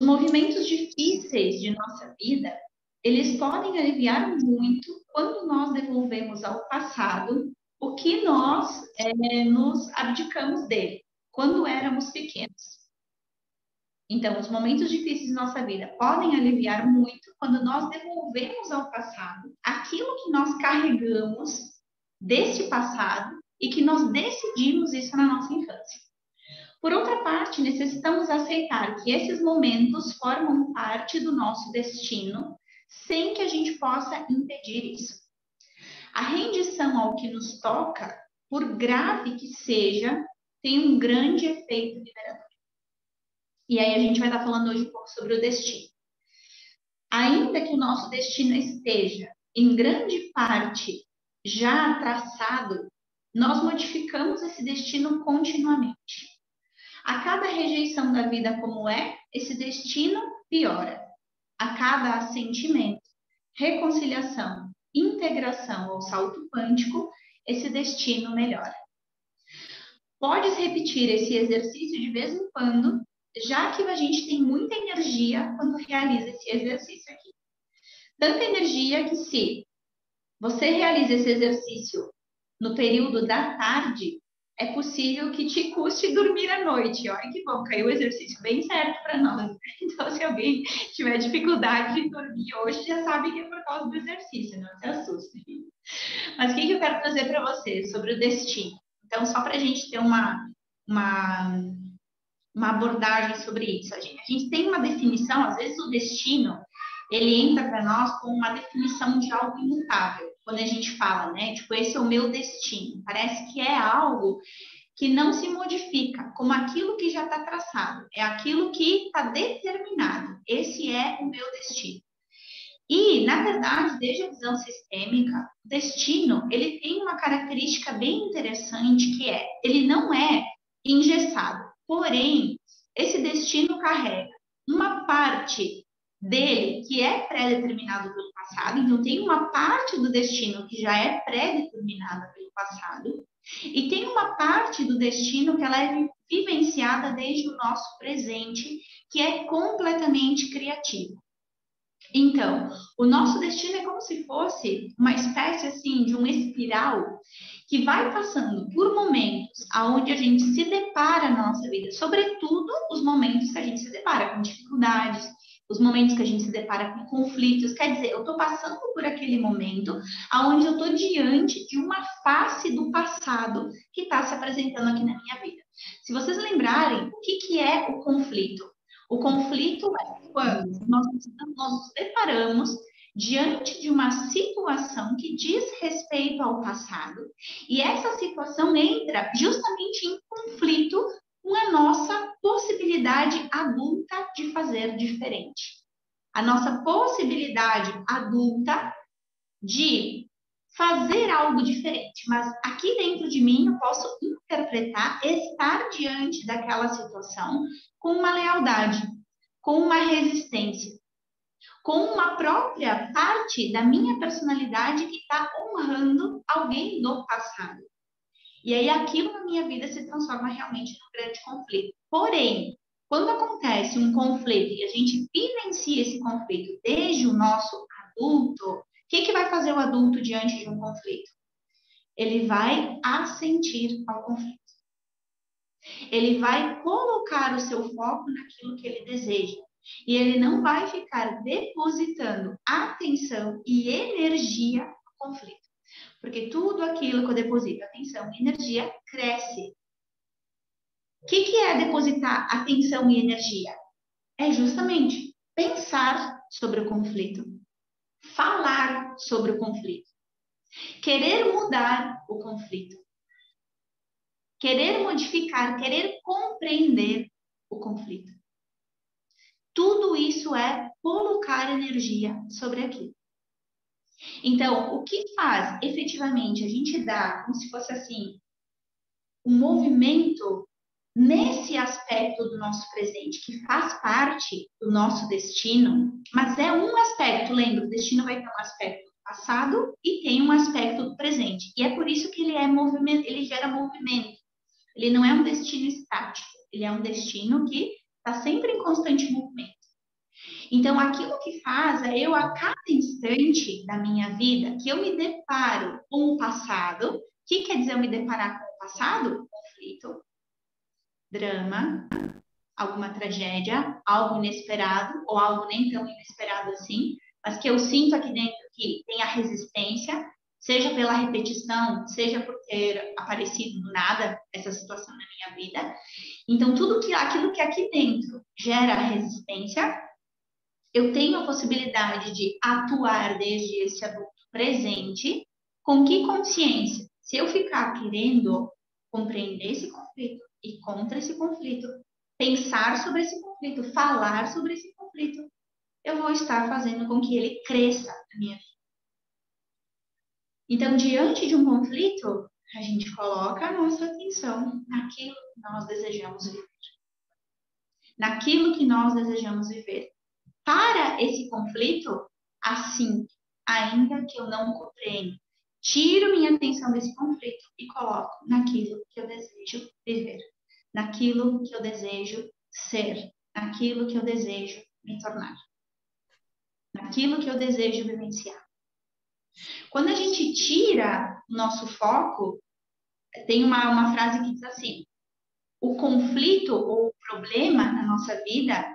movimentos difíceis de nossa vida, eles podem aliviar muito quando nós devolvemos ao passado o que nós nos abdicamos dele, quando éramos pequenos. Então, os momentos difíceis de nossa vida podem aliviar muito quando nós devolvemos ao passado aquilo que nós carregamos desse passado e que nós decidimos isso na nossa infância. Por outra parte, necessitamos aceitar que esses momentos formam parte do nosso destino, sem que a gente possa impedir isso. A rendição ao que nos toca, por grave que seja, tem um grande efeito liberador. E aí a gente vai estar falando hoje um pouco sobre o destino. Ainda que o nosso destino esteja, em grande parte, já traçado, nós modificamos esse destino continuamente. A cada rejeição da vida como esse destino piora. A cada assentimento, reconciliação, integração ou salto quântico, esse destino melhora. Podes repetir esse exercício de vez em quando, já que a gente tem muita energia quando realiza esse exercício aqui. Tanta energia que se você realiza esse exercício no período da tarde, é possível que te custe dormir à noite. Olha que bom, caiu o exercício bem certo para nós. Então, se alguém tiver dificuldade de dormir hoje, já sabe que é por causa do exercício, não se assuste. Mas o que eu quero trazer para você sobre o destino? Então, só para a gente ter uma abordagem sobre isso. A gente tem uma definição, às vezes o destino, ele entra para nós como uma definição de algo imutável. Quando a gente fala, né? Tipo, esse é o meu destino. Parece que é algo que não se modifica, como aquilo que já está traçado. É aquilo que está determinado. Esse é o meu destino. E, na verdade, desde a visão sistêmica, o destino, ele tem uma característica bem interessante, que ele não é engessado. Porém, esse destino carrega uma parte dele que é pré-determinado pelo passado, então tem uma parte do destino que já é pré-determinada pelo passado, e tem uma parte do destino que ela é vivenciada desde o nosso presente, que é completamente criativo. Então, o nosso destino é como se fosse uma espécie assim de um espiral que vai passando por momentos aonde a gente se depara na nossa vida, sobretudo os momentos que a gente se depara com dificuldades, os momentos que a gente se depara com conflitos. Quer dizer, eu estou passando por aquele momento aonde eu estou diante de uma face do passado que está se apresentando aqui na minha vida. Se vocês lembrarem, o que é o conflito? O conflito é quando nós nos deparamos diante de uma situação que diz respeito ao passado, e essa situação entra justamente em conflito com a nossa possibilidade adulta de fazer diferente. A nossa possibilidade adulta de fazer algo diferente. Mas aqui dentro de mim eu posso interpretar estar diante daquela situação com uma lealdade, com uma resistência, com uma própria parte da minha personalidade que está honrando alguém do passado. E aí aquilo na minha vida se transforma realmente num grande conflito. Porém, quando acontece um conflito e a gente vivencia esse conflito desde o nosso adulto, o que vai fazer o adulto diante de um conflito? Ele vai assentir ao conflito. Ele vai colocar o seu foco naquilo que ele deseja. E ele não vai ficar depositando atenção e energia no conflito. Porque tudo aquilo que eu deposito atenção e energia cresce. O que é depositar atenção e energia? É justamente pensar sobre o conflito. Falar sobre o conflito. Querer mudar o conflito. Querer modificar, querer compreender o conflito. Tudo isso é colocar energia sobre aquilo. Então, o que faz efetivamente a gente dar, como se fosse assim, um movimento nesse aspecto do nosso presente, que faz parte do nosso destino, mas é um aspecto, lembra, o destino vai ter um aspecto do passado e tem um aspecto do presente. E é por isso que ele é movimento, ele gera movimento. Ele não é um destino estático, ele é um destino que está sempre em constante movimento. Então, aquilo que faz é eu, a cada instante da minha vida, que eu me deparo com o passado. O que quer dizer eu me deparar com o passado? Conflito, drama, alguma tragédia, algo inesperado ou algo nem tão inesperado assim, mas que eu sinto aqui dentro que tem a resistência, seja pela repetição, seja por ter aparecido do nada essa situação na minha vida. Então, aquilo que aqui dentro gera resistência, eu tenho a possibilidade de atuar desde esse adulto presente, com que consciência? Se eu ficar querendo compreender esse conflito e contra esse conflito, pensar sobre esse conflito, falar sobre esse conflito, eu vou estar fazendo com que ele cresça na minha vida. Então, diante de um conflito, a gente coloca a nossa atenção naquilo que nós desejamos viver. Naquilo que nós desejamos viver. Para esse conflito, assim, ainda que eu não compreenda, tiro minha atenção desse conflito e coloco naquilo que eu desejo viver, naquilo que eu desejo ser, naquilo que eu desejo me tornar, naquilo que eu desejo vivenciar. Quando a gente tira o nosso foco, tem uma frase que diz assim: o conflito ou o problema na nossa vida,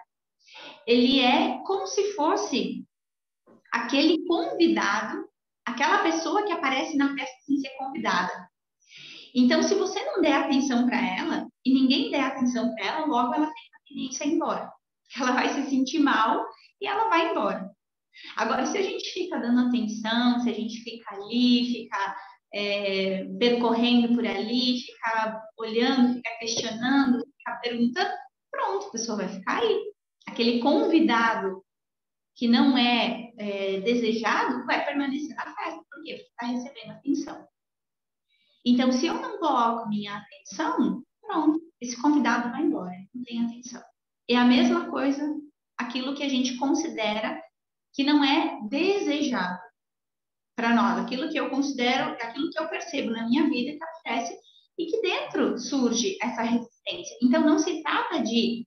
ele é como se fosse aquele convidado, aquela pessoa que aparece na festa sem ser convidada. Então, se você não der atenção para ela, e ninguém der atenção para ela, logo ela tem a tendência a ir embora. Ela vai se sentir mal e ela vai embora. Agora, se a gente fica dando atenção, se a gente fica ali, fica percorrendo por ali, fica olhando, fica questionando, fica perguntando, pronto, a pessoa vai ficar aí. Aquele convidado que não é desejado vai permanecer na festa. Por quê? Porque está recebendo atenção. Então, se eu não coloco minha atenção, pronto, esse convidado vai embora, não tem atenção. É a mesma coisa, aquilo que a gente considera que não é desejado para nós, aquilo que eu considero, aquilo que eu percebo na minha vida que acontece e que dentro surge essa resistência. Então, não se trata de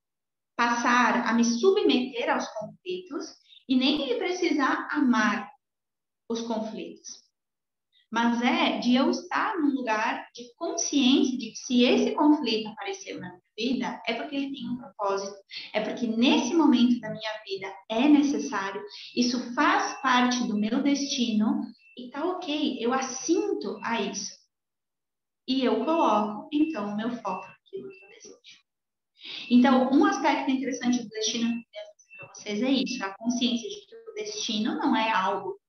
passar a me submeter aos conflitos e nem de precisar amar os conflitos. Mas é de eu estar num lugar de consciência de que se esse conflito apareceu na minha vida, é porque ele tem um propósito, é porque nesse momento da minha vida é necessário, isso faz parte do meu destino e tá ok, eu assinto a isso. E eu coloco, então, o meu foco naquilo que eu desejo. Então, um aspecto interessante do destino para vocês é isso, a consciência de que o destino não é algo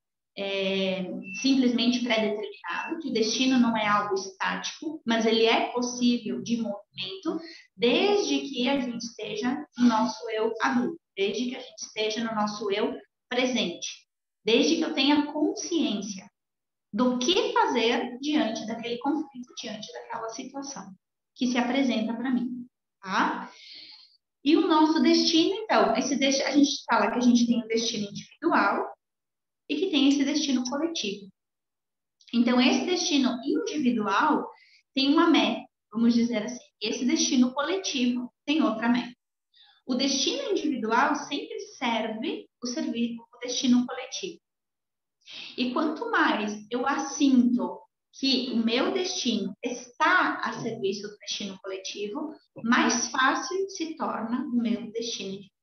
simplesmente pré-determinado, que o destino não é algo estático, mas ele é possível de movimento desde que a gente esteja no nosso eu adulto, desde que a gente esteja no nosso eu presente, desde que eu tenha consciência do que fazer diante daquele conflito, diante daquela situação que se apresenta para mim, tá? E o nosso destino, então, a gente fala que a gente tem um destino individual e que tem esse destino coletivo. Então, esse destino individual tem uma meta, vamos dizer assim. Esse destino coletivo tem outra meta. O destino individual sempre serve o destino coletivo. E quanto mais eu assinto que o meu destino está a serviço do destino coletivo, mais fácil se torna o meu destino individual.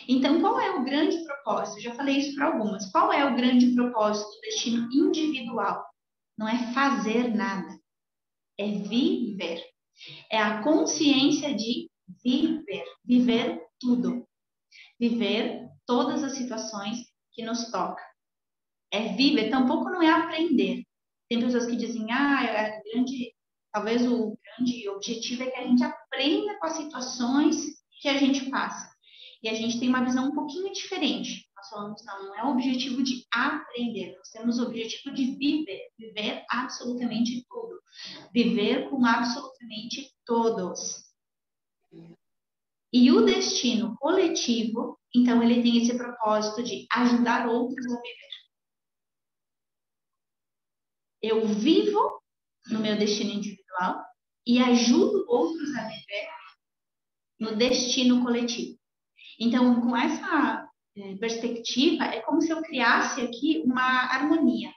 Então, qual é o grande propósito? Eu já falei isso para algumas. Qual é o grande propósito do destino individual? Não é fazer nada, é viver. É a consciência de viver. Viver tudo. Viver todas as situações que nos tocam. É viver, tampouco não é aprender. Tem pessoas que dizem, talvez o grande objetivo é que a gente aprenda com as situações que a gente passa. E a gente tem uma visão um pouquinho diferente. Nós falamos, não é o objetivo de aprender, nós temos o objetivo de viver absolutamente tudo. Viver com absolutamente todos. E o destino coletivo, então, ele tem esse propósito de ajudar outros a viver. Eu vivo no meu destino individual e ajudo outros a viver no destino coletivo. Então, com essa perspectiva, é como se eu criasse aqui uma harmonia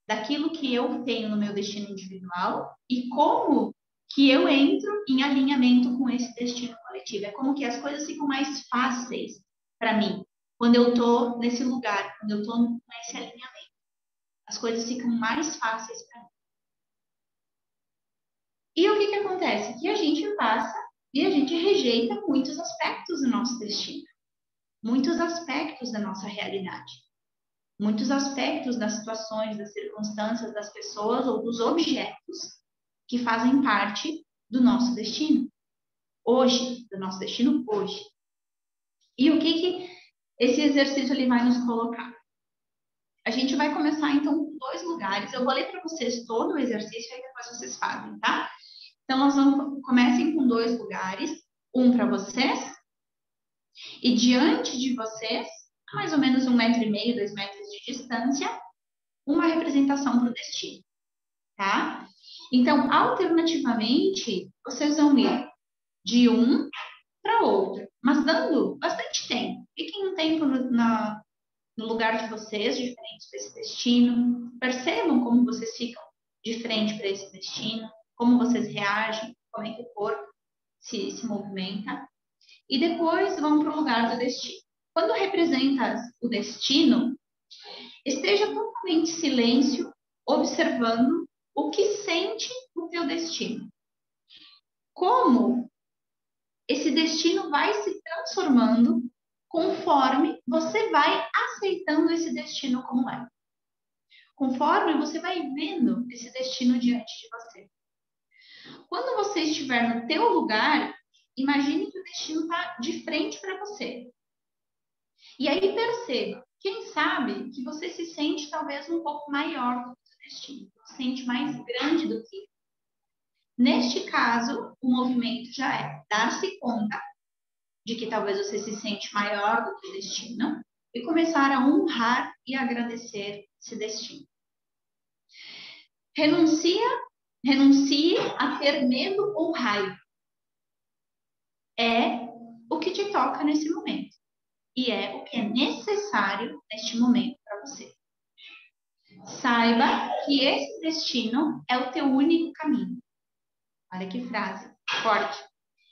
daquilo que eu tenho no meu destino individual e como que eu entro em alinhamento com esse destino coletivo. É como que as coisas ficam mais fáceis para mim quando eu estou nesse lugar, quando eu estou nesse alinhamento. As coisas ficam mais fáceis para mim. E o que que acontece? Que a gente passa e a gente rejeita muitos aspectos do nosso destino, muitos aspectos da nossa realidade, muitos aspectos das situações, das circunstâncias, das pessoas ou dos objetos que fazem parte do nosso destino hoje, do nosso destino hoje. E o que que esse exercício ele vai nos colocar? A gente vai começar então com 2 lugares. Eu vou ler para vocês todo o exercício e depois vocês fazem, tá? Então nós comecem com 2 lugares, um para vocês e diante de vocês, a mais ou menos 1,5 m, 2 metros de distância, uma representação para o destino, tá? Então, alternativamente, vocês vão ir de um para outro, mas dando bastante tempo. Fiquem um tempo no lugar de vocês, diferente desse destino. Percebam como vocês ficam de frente para esse destino, como vocês reagem, como é que o corpo se movimenta. E depois vão para o lugar do destino. Quando representas o destino, esteja totalmente em silêncio, observando o que sente o teu destino. Como esse destino vai se transformando conforme você vai aceitando esse destino como é. Conforme você vai vendo esse destino diante de você. Quando você estiver no teu lugar, imagine que o destino está de frente para você. E aí perceba, quem sabe que você se sente talvez um pouco maior do que o destino, se sente mais grande do que. Neste caso, o movimento já é dar-se conta de que talvez você se sente maior do que o destino e começar a honrar e agradecer esse destino. Renuncie a ter medo ou raiva. É o que te toca nesse momento. E é o que é necessário neste momento para você. Saiba que esse destino é o teu único caminho. Olha que frase forte.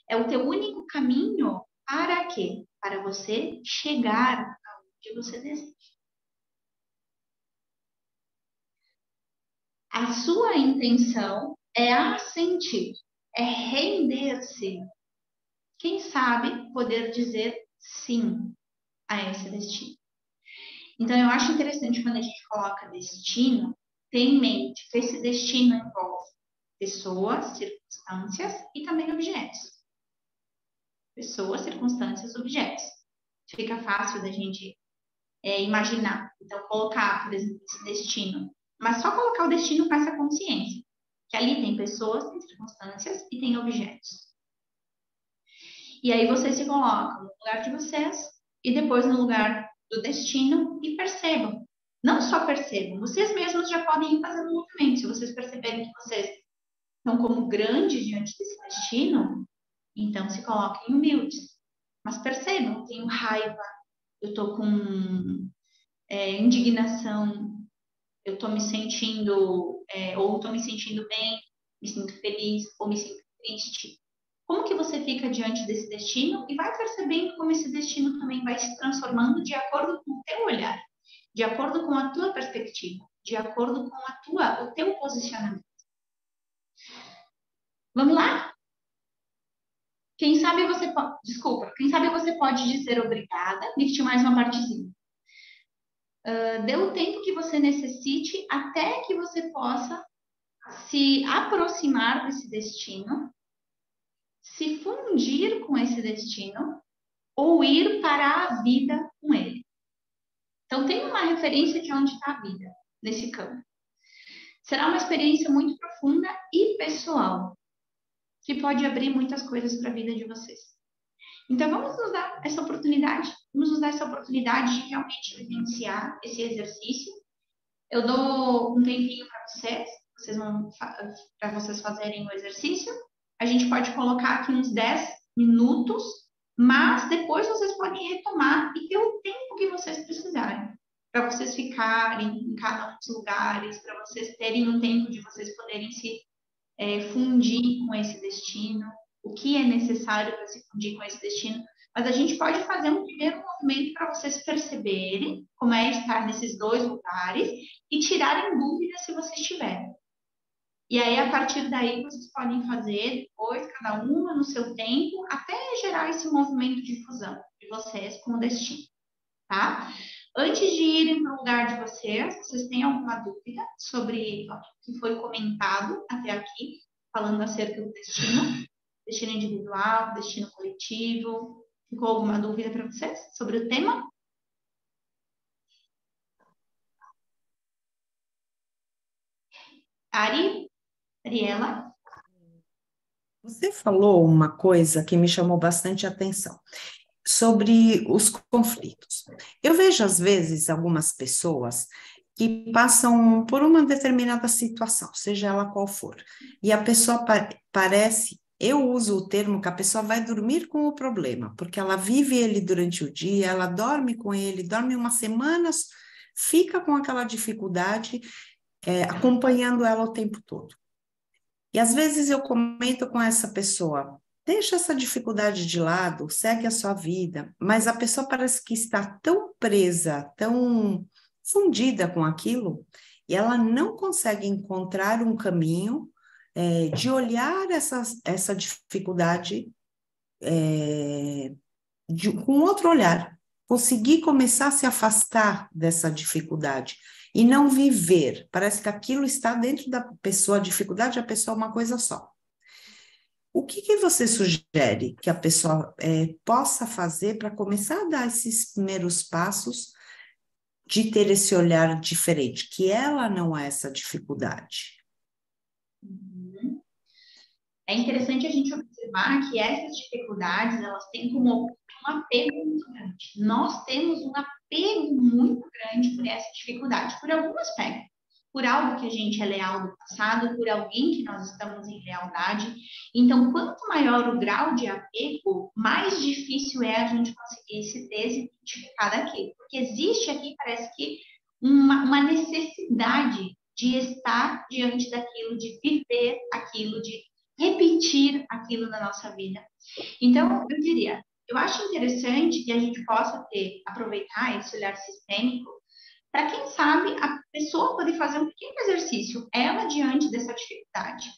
É o teu único caminho para quê? Para você chegar aonde você deseja. A sua intenção é assentir, é render-se. Quem sabe poder dizer sim a esse destino. Então, eu acho interessante quando a gente coloca destino, ter em mente que esse destino envolve pessoas, circunstâncias e também objetos. Pessoas, circunstâncias, objetos. Fica fácil da gente imaginar. Então, colocar, por exemplo, esse destino. Mas só colocar o destino com essa consciência. Que ali tem pessoas, tem circunstâncias e tem objetos. E aí vocês se colocam no lugar de vocês e depois no lugar do destino e percebam. Não só percebam, vocês mesmos já podem ir fazendo movimento. Se vocês perceberem que vocês estão como grandes diante desse destino, então se coloquem humildes. Mas percebam, eu tenho raiva, eu estou com indignação, eu estou me sentindo, ou estou me sentindo bem, me sinto feliz, ou me sinto triste. Como que você fica diante desse destino e vai percebendo como esse destino também vai se transformando de acordo com o teu olhar, de acordo com a tua perspectiva, de acordo com o teu posicionamento. Vamos lá? Quem sabe você pode dizer obrigada. Me tinha mais uma partezinha. Dê o tempo que você necessite até que você possa se aproximar desse destino, se fundir com esse destino ou ir para a vida com ele. Então, tem uma referência de onde está a vida nesse campo. Será uma experiência muito profunda e pessoal, que pode abrir muitas coisas para a vida de vocês. Então, vamos nos dar essa oportunidade. Vamos nos dar essa oportunidade de realmente vivenciar esse exercício. Eu dou um tempinho para vocês fazerem o exercício. A gente pode colocar aqui uns 10 minutos, mas depois vocês podem retomar e ter o tempo que vocês precisarem, para vocês ficarem em cada um dos lugares, para vocês terem um tempo de vocês poderem se fundir com esse destino, o que é necessário para se fundir com esse destino. Mas a gente pode fazer um primeiro movimento para vocês perceberem como é estar nesses dois lugares e tirarem dúvidas se vocês tiverem. E aí, a partir daí, vocês podem fazer depois, cada uma no seu tempo, até gerar esse movimento de fusão de vocês com o destino, tá? Antes de irem para o lugar de vocês têm alguma dúvida sobre o que foi comentado até aqui, falando acerca do destino? Destino individual, destino coletivo? Ficou alguma dúvida para vocês sobre o tema? Ariela? Você falou uma coisa que me chamou bastante atenção, sobre os conflitos. Eu vejo, às vezes, algumas pessoas que passam por uma determinada situação, seja ela qual for, e a pessoa parece, eu uso o termo que a pessoa vai dormir com o problema, porque ela vive ele durante o dia, ela dorme com ele, dorme uma semana, fica com aquela dificuldade, acompanhando ela o tempo todo. E às vezes eu comento com essa pessoa, deixa essa dificuldade de lado, segue a sua vida, mas a pessoa parece que está tão presa, tão fundida com aquilo, e ela não consegue encontrar um caminho de olhar essa dificuldade com outro olhar, conseguir começar a se afastar dessa dificuldade e não viver. Parece que aquilo está dentro da pessoa, a dificuldade a pessoa é uma coisa só. O que você sugere que a pessoa possa fazer para começar a dar esses primeiros passos de ter esse olhar diferente, que ela não é essa dificuldade? É interessante a gente observar que essas dificuldades, elas têm como um apego muito grande. Nós temos um apego muito grande por essa dificuldade, por algum aspecto. Por algo que a gente é leal do passado, por alguém que nós estamos em lealdade. Então, quanto maior o grau de apego, mais difícil é a gente conseguir se desidentificar daquilo. Porque existe aqui, parece que, uma necessidade de estar diante daquilo, de viver aquilo, de repetir aquilo na nossa vida. Então, eu diria, eu acho interessante que a gente possa aproveitar esse olhar sistêmico para, quem sabe, a pessoa poder fazer um pequeno exercício, ela diante dessa dificuldade.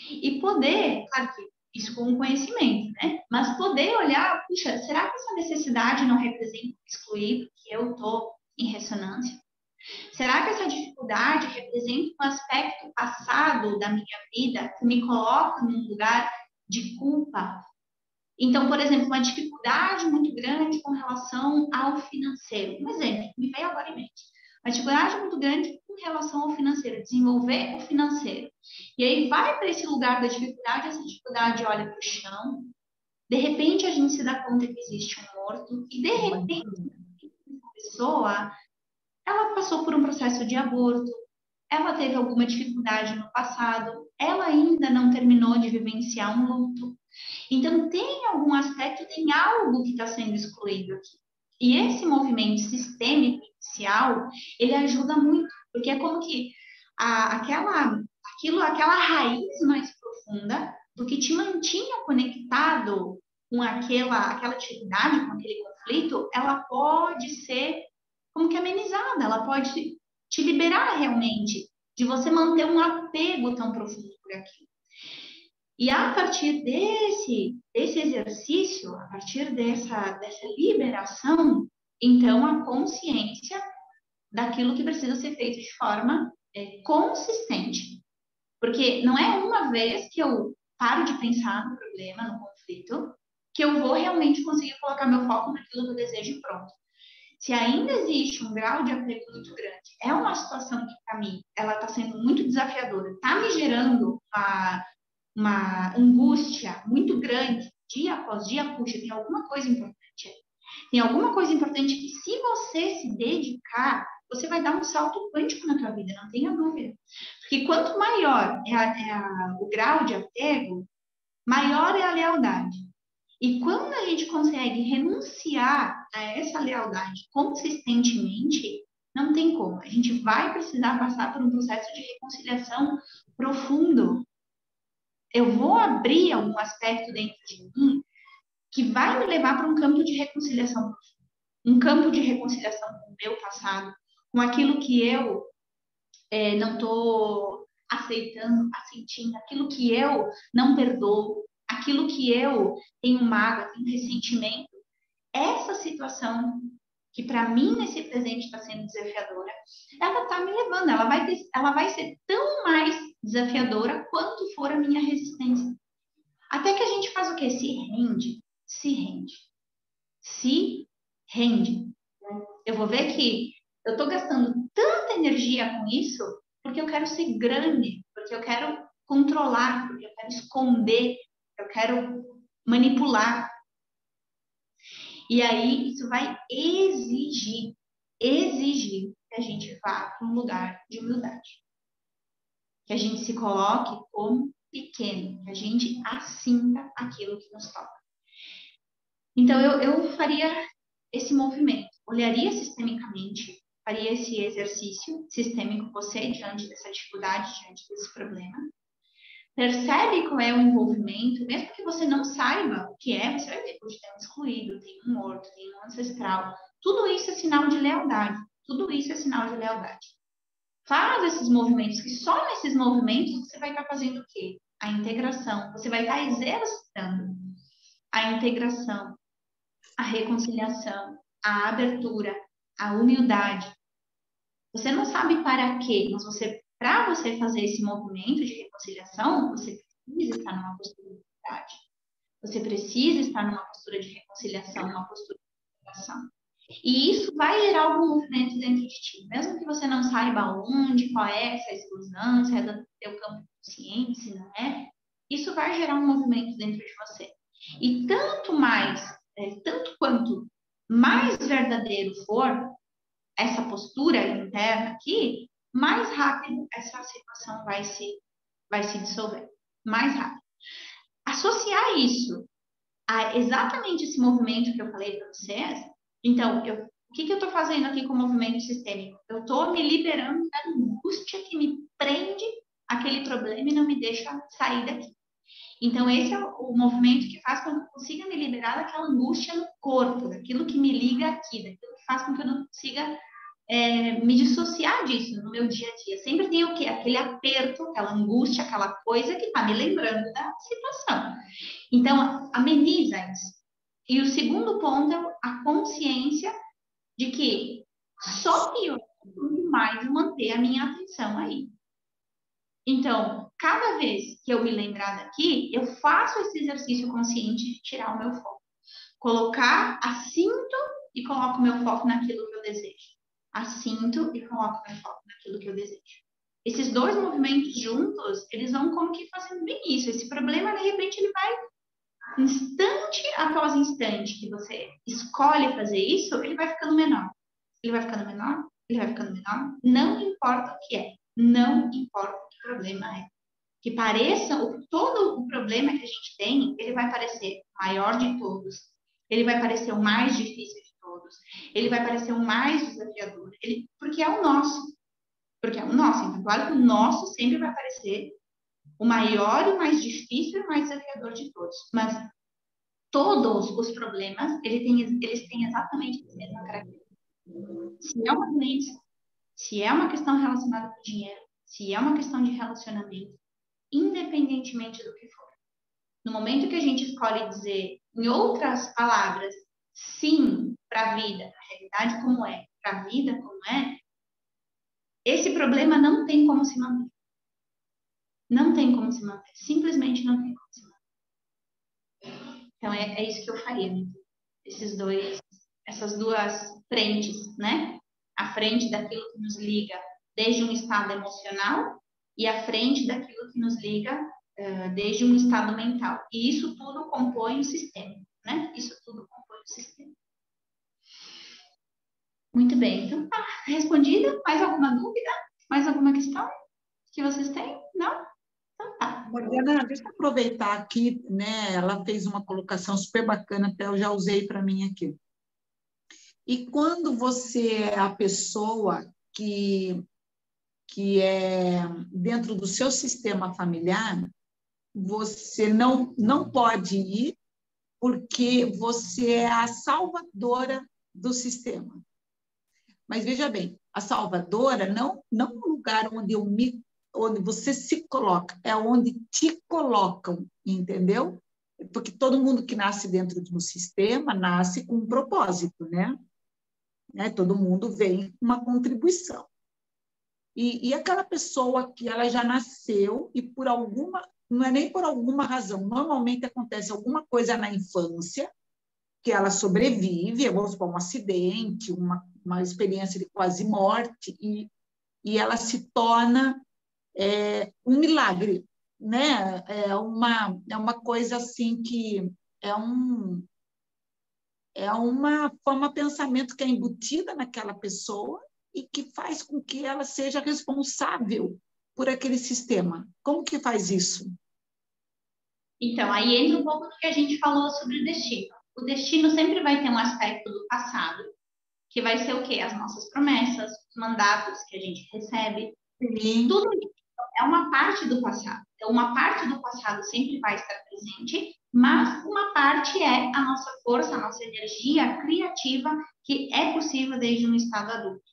E poder, claro que isso com conhecimento, né? Mas poder olhar, puxa, será que essa necessidade não representa excluir porque eu estou em ressonância? Será que essa dificuldade representa um aspecto passado da minha vida que me coloca num lugar de culpa? Então, por exemplo, uma dificuldade muito grande com relação ao financeiro. Um exemplo, me veio agora em mente. Uma dificuldade muito grande com relação ao financeiro, desenvolver o financeiro. E aí vai para esse lugar da dificuldade, essa dificuldade olha para o chão, de repente a gente se dá conta que existe um morto, e de repente a pessoa, ela passou por um processo de aborto, ela teve alguma dificuldade no passado, ela ainda não terminou de vivenciar um luto. Então, tem algum aspecto, tem algo que está sendo excluído aqui. E esse movimento sistêmico inicial, ele ajuda muito, porque é como que aquela raiz mais profunda do que te mantinha conectado com aquela atividade, com aquele conflito, ela pode ser como que amenizada, ela pode te liberar realmente de você manter um apego tão profundo por aquilo. E a partir desse exercício, a partir dessa liberação, então a consciência daquilo que precisa ser feito de forma consistente. Porque não é uma vez que eu paro de pensar no problema, no conflito, que eu vou realmente conseguir colocar meu foco naquilo que eu desejo e pronto. Se ainda existe um grau de apego muito grande, é uma situação que, para mim, ela está sendo muito desafiadora, está me gerando uma angústia muito grande, dia após dia, puxa, tem alguma coisa importante aí. Tem alguma coisa importante que, se você se dedicar, você vai dar um salto quântico na tua vida, não tenha dúvida. Porque quanto maior o grau de apego, maior é a lealdade. E quando a gente consegue renunciar a essa lealdade consistentemente, não tem como. A gente vai precisar passar por um processo de reconciliação profundo. Eu vou abrir algum aspecto dentro de mim que vai me levar para um campo de reconciliação profundo. Um campo de reconciliação com o meu passado, com aquilo que eu não estou aceitando, assentindo, aquilo que eu não perdoo, aquilo que eu tenho mágoa, tenho ressentimento. Essa situação que para mim nesse presente está sendo desafiadora, ela está me levando, ela vai ser tão mais desafiadora quanto for a minha resistência. Até que a gente faz o quê? Se rende, se rende, se rende. Eu vou ver que eu estou gastando tanta energia com isso porque eu quero ser grande, porque eu quero controlar, porque eu quero esconder, eu quero manipular. E aí isso vai exigir que a gente vá para um lugar de humildade. Que a gente se coloque como pequeno, que a gente assinta aquilo que nos toca. Então eu faria esse movimento, olharia sistemicamente, faria esse exercício sistêmico, você diante dessa dificuldade, diante desse problema. Percebe qual é o envolvimento, mesmo que você não saiba o que é, você vai ver, pode ter um excluído, tem um morto, tem um ancestral. Tudo isso é sinal de lealdade. Tudo isso é sinal de lealdade. Faz esses movimentos, que só nesses movimentos você vai estar fazendo o quê? A integração. Você vai estar exercitando a integração, a reconciliação, a abertura, a humildade. Você não sabe para quê, mas para você fazer esse movimento de reconciliação, você precisa estar numa postura de humildade. Você precisa estar numa postura de reconciliação, numa postura de integração. E isso vai gerar algum movimento dentro de ti. Mesmo que você não saiba onde, qual é essa exclusão, se é do teu campo consciente, se não é, isso vai gerar um movimento dentro de você. E tanto quanto mais verdadeiro for essa postura interna aqui, mais rápido essa situação vai se dissolver. Mais rápido. Associar isso a exatamente esse movimento que eu falei para vocês, então, o que eu estou fazendo aqui com o movimento sistêmico? Eu estou me liberando da angústia que me prende aquele problema e não me deixa sair daqui. Então, esse é o movimento que faz com que eu consiga me liberar daquela angústia no corpo, daquilo que me liga aqui, daquilo que faz com que eu não consiga me dissociar disso no meu dia a dia. Sempre tem o quê? Aquele aperto, aquela angústia, aquela coisa que está me lembrando da situação. Então, ameniza isso. E o segundo ponto é a consciência de que só pior quanto mais eu manter a minha atenção aí. Então, cada vez que eu me lembrar daqui, eu faço esse exercício consciente de tirar o meu foco. Colocar, assinto e coloco o meu foco naquilo que eu desejo. Assinto e coloco o meu foco naquilo que eu desejo. Esses dois movimentos juntos, eles vão como que fazendo bem isso. Esse problema, de repente, ele vai, instante após instante que você escolhe fazer isso, ele vai ficando menor. Ele vai ficando menor, ele vai ficando menor. Não importa o que é. Não importa o que o problema é. Que pareça, todo o problema que a gente tem, ele vai parecer o maior de todos. Ele vai parecer o mais difícil de todos. Ele vai parecer o mais desafiador. Porque é o nosso. Porque é o nosso. Então, claro que o nosso sempre vai parecer o maior, o mais difícil e o mais desafiador de todos. Mas todos os problemas, eles têm exatamente a mesma característica. Se é uma doença, se é uma questão relacionada com dinheiro, se é uma questão de relacionamento, independentemente do que for. No momento que a gente escolhe dizer, em outras palavras, sim para a vida, a realidade como é, para a vida como é, esse problema não tem como se manter. Não tem como se manter. Simplesmente não tem como se manter. Então, é isso que eu faria. Né? Essas duas frentes, né? A frente daquilo que nos liga desde um estado emocional e a frente daquilo que nos liga desde um estado mental. E isso tudo compõe o sistema, né? Isso tudo compõe o sistema. Muito bem. Então, tá respondida. Mais alguma dúvida? Mais alguma questão que vocês têm? Não? Então, tá. Morgana, deixa eu aproveitar aqui, né? Ela fez uma colocação super bacana, até eu já usei para mim aqui. E quando você é a pessoa que é dentro do seu sistema familiar, você não pode ir porque você é a salvadora do sistema. Mas veja bem, a salvadora não é um lugar onde você se coloca, é onde te colocam, entendeu? Porque todo mundo que nasce dentro de um sistema nasce com um propósito, né? Todo mundo vem com uma contribuição. E aquela pessoa que ela já nasceu e por alguma, não é nem por alguma razão, normalmente acontece alguma coisa na infância que ela sobrevive, vamos supor, um acidente, uma experiência de quase morte, e ela se torna um milagre, né? É uma coisa assim que é é uma forma de pensamento que é embutida naquela pessoa e que faz com que ela seja responsável por aquele sistema. Como que faz isso? Então, aí entra um pouco do que a gente falou sobre o destino. O destino sempre vai ter um aspecto do passado, que vai ser o quê? As nossas promessas, os mandatos que a gente recebe. Sim. Tudo isso é uma parte do passado. Então, uma parte do passado sempre vai estar presente, mas uma parte é a nossa força, a nossa energia criativa, que é possível desde um estado adulto.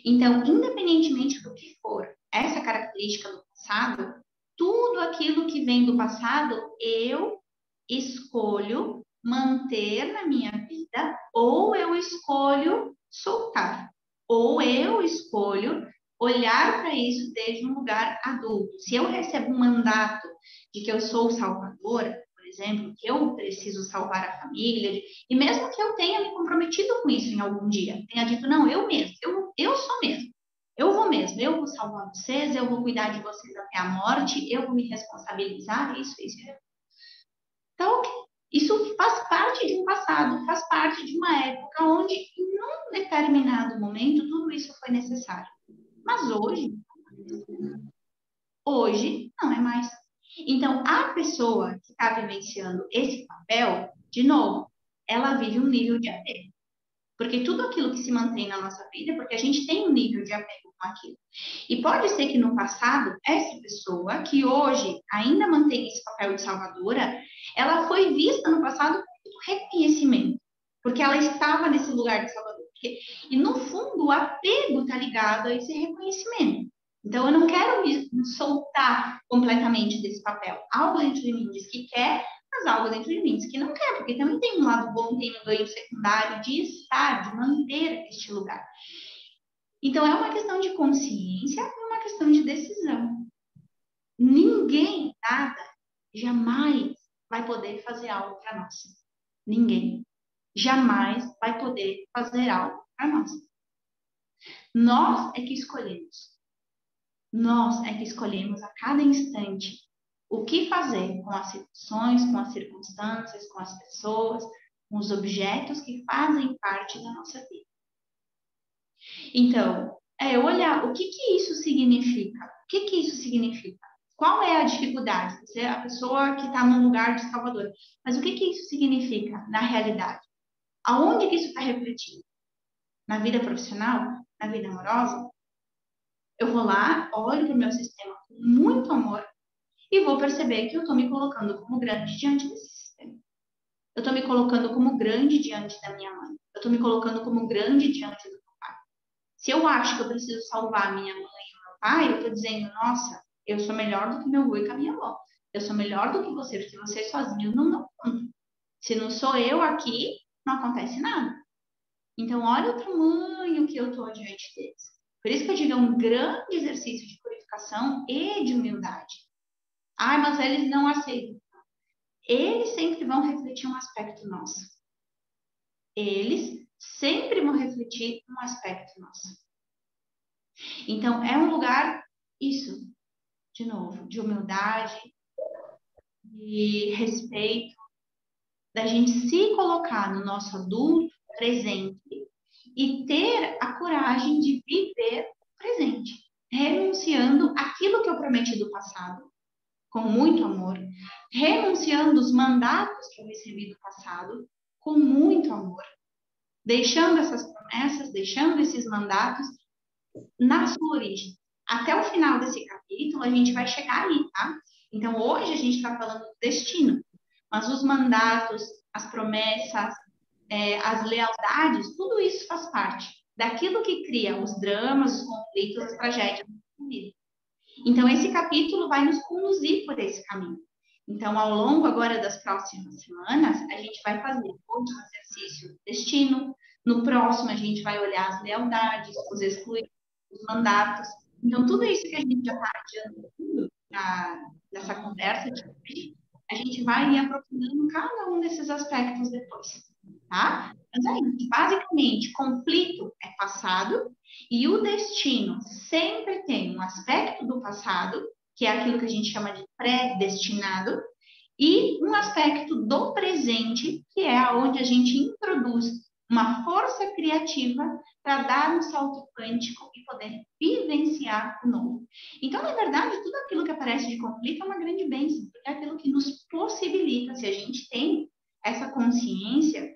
Então, independentemente do que for essa característica do passado, tudo aquilo que vem do passado, eu escolho manter na minha vida, ou eu escolho soltar, ou eu escolho olhar para isso desde um lugar adulto. Se eu recebo um mandato de que eu sou salvadora, por exemplo, que eu preciso salvar a família, e mesmo que eu tenha me comprometido com isso em algum dia, tenha dito, não, eu mesmo, eu sou mesmo, eu vou mesmo, eu vou salvar vocês, eu vou cuidar de vocês até a morte, eu vou me responsabilizar, isso. Então, isso faz parte de um passado, faz parte de uma época onde, em um determinado momento, tudo isso foi necessário. Mas hoje não é mais. Então, a pessoa que está vivenciando esse papel, de novo, ela vive um nível de apego. Porque tudo aquilo que se mantém na nossa vida é porque a gente tem um nível de apego com aquilo. E pode ser que no passado, essa pessoa, que hoje ainda mantém esse papel de salvadora, ela foi vista no passado com reconhecimento. Porque ela estava nesse lugar de salvador. E no fundo, o apego está ligado a esse reconhecimento. Então, eu não quero me soltar completamente desse papel. Algo dentro de mim diz que quer, mas algo dentro de mim diz que não quer, porque também tem um lado bom, tem um ganho secundário de estar, de manter este lugar. Então, é uma questão de consciência e uma questão de decisão. Ninguém, nada, jamais vai poder fazer algo para nós. Ninguém. Jamais vai poder fazer algo para nós. Nós é que escolhemos. Nós é que escolhemos a cada instante o que fazer com as situações, com as circunstâncias, com as pessoas, com os objetos que fazem parte da nossa vida. Então, olhar o que isso significa. O que isso significa? Qual é a dificuldade? Você é a pessoa que está num lugar de salvador. Mas o que isso significa na realidade? Aonde que isso está refletindo? Na vida profissional? Na vida amorosa? Eu vou lá, olho para o meu sistema com muito amor e vou perceber que eu estou me colocando como grande diante desse sistema. Eu estou me colocando como grande diante da minha mãe. Eu estou me colocando como grande diante do meu pai. Se eu acho que eu preciso salvar a minha mãe e o meu pai, eu estou dizendo, nossa, eu sou melhor do que meu avô e com a minha avó. Eu sou melhor do que você, porque vocês sozinhos não dão conta. Se não sou eu aqui, não acontece nada. Então, olha o tamanho que eu estou diante deles. Por isso que eu digo, é um grande exercício de purificação e de humildade. Ai, mas eles não aceitam. Eles sempre vão refletir um aspecto nosso. Eles sempre vão refletir um aspecto nosso. Então, é um lugar, isso, de novo, de humildade, de respeito, da gente se colocar no nosso adulto presente e ter a coragem de viver o presente, renunciando aquilo que eu prometi do passado, com muito amor, renunciando os mandatos que eu recebi do passado, com muito amor, deixando essas promessas, deixando esses mandatos na sua origem. Até o final desse capítulo, a gente vai chegar aí, tá? Então, hoje a gente está falando do destino, mas os mandatos, as promessas, as lealdades, tudo isso faz parte daquilo que cria os dramas, os conflitos, as tragédias da vida. Então, esse capítulo vai nos conduzir por esse caminho. Então, ao longo agora das próximas semanas, a gente vai fazer hoje um exercício do destino. No próximo, a gente vai olhar as lealdades, os excluídos, os mandatos. Então, tudo isso que a gente já está adiantando nessa conversa de hoje, a gente vai ir aprofundando cada um desses aspectos depois, tá? Mas é isso. Basicamente, conflito é passado e o destino sempre tem um aspecto do passado, que é aquilo que a gente chama de predestinado, e um aspecto do presente, que é onde a gente introduz uma força criativa para dar um salto quântico e poder vivenciar o novo. Então, na verdade, tudo aquilo que aparece de conflito é uma grande bênção, porque é aquilo que nos possibilita, se a gente tem essa consciência,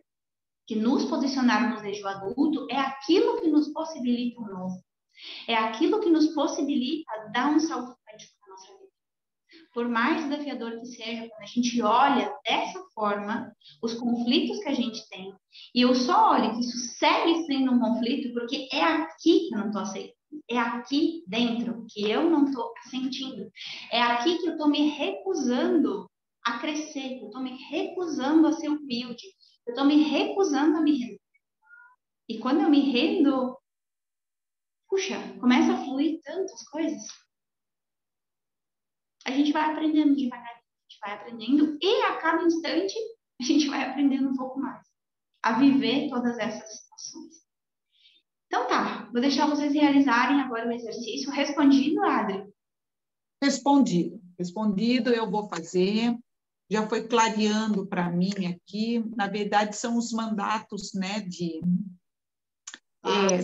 que nos posicionar no desejo adulto é aquilo que nos possibilita o novo. É aquilo que nos possibilita dar um salto quântico na nossa vida. Por mais desafiador que seja, quando a gente olha dessa forma os conflitos que a gente tem, e eu só olho que isso segue sendo um conflito porque é aqui que eu não estou aceitando, é aqui dentro que eu não estou sentindo, é aqui que eu estou me recusando a crescer, eu estou me recusando a ser humilde, eu estou me recusando a me render. E quando eu me rendo, puxa, começa a fluir tantas coisas. A gente vai aprendendo devagarinho, a gente vai aprendendo e a cada instante a gente vai aprendendo um pouco mais a viver todas essas situações. Então tá, vou deixar vocês realizarem agora o exercício. Respondido, Adri? Respondido, eu vou fazer. Já foi clareando para mim aqui. Na verdade, são os mandatos, né,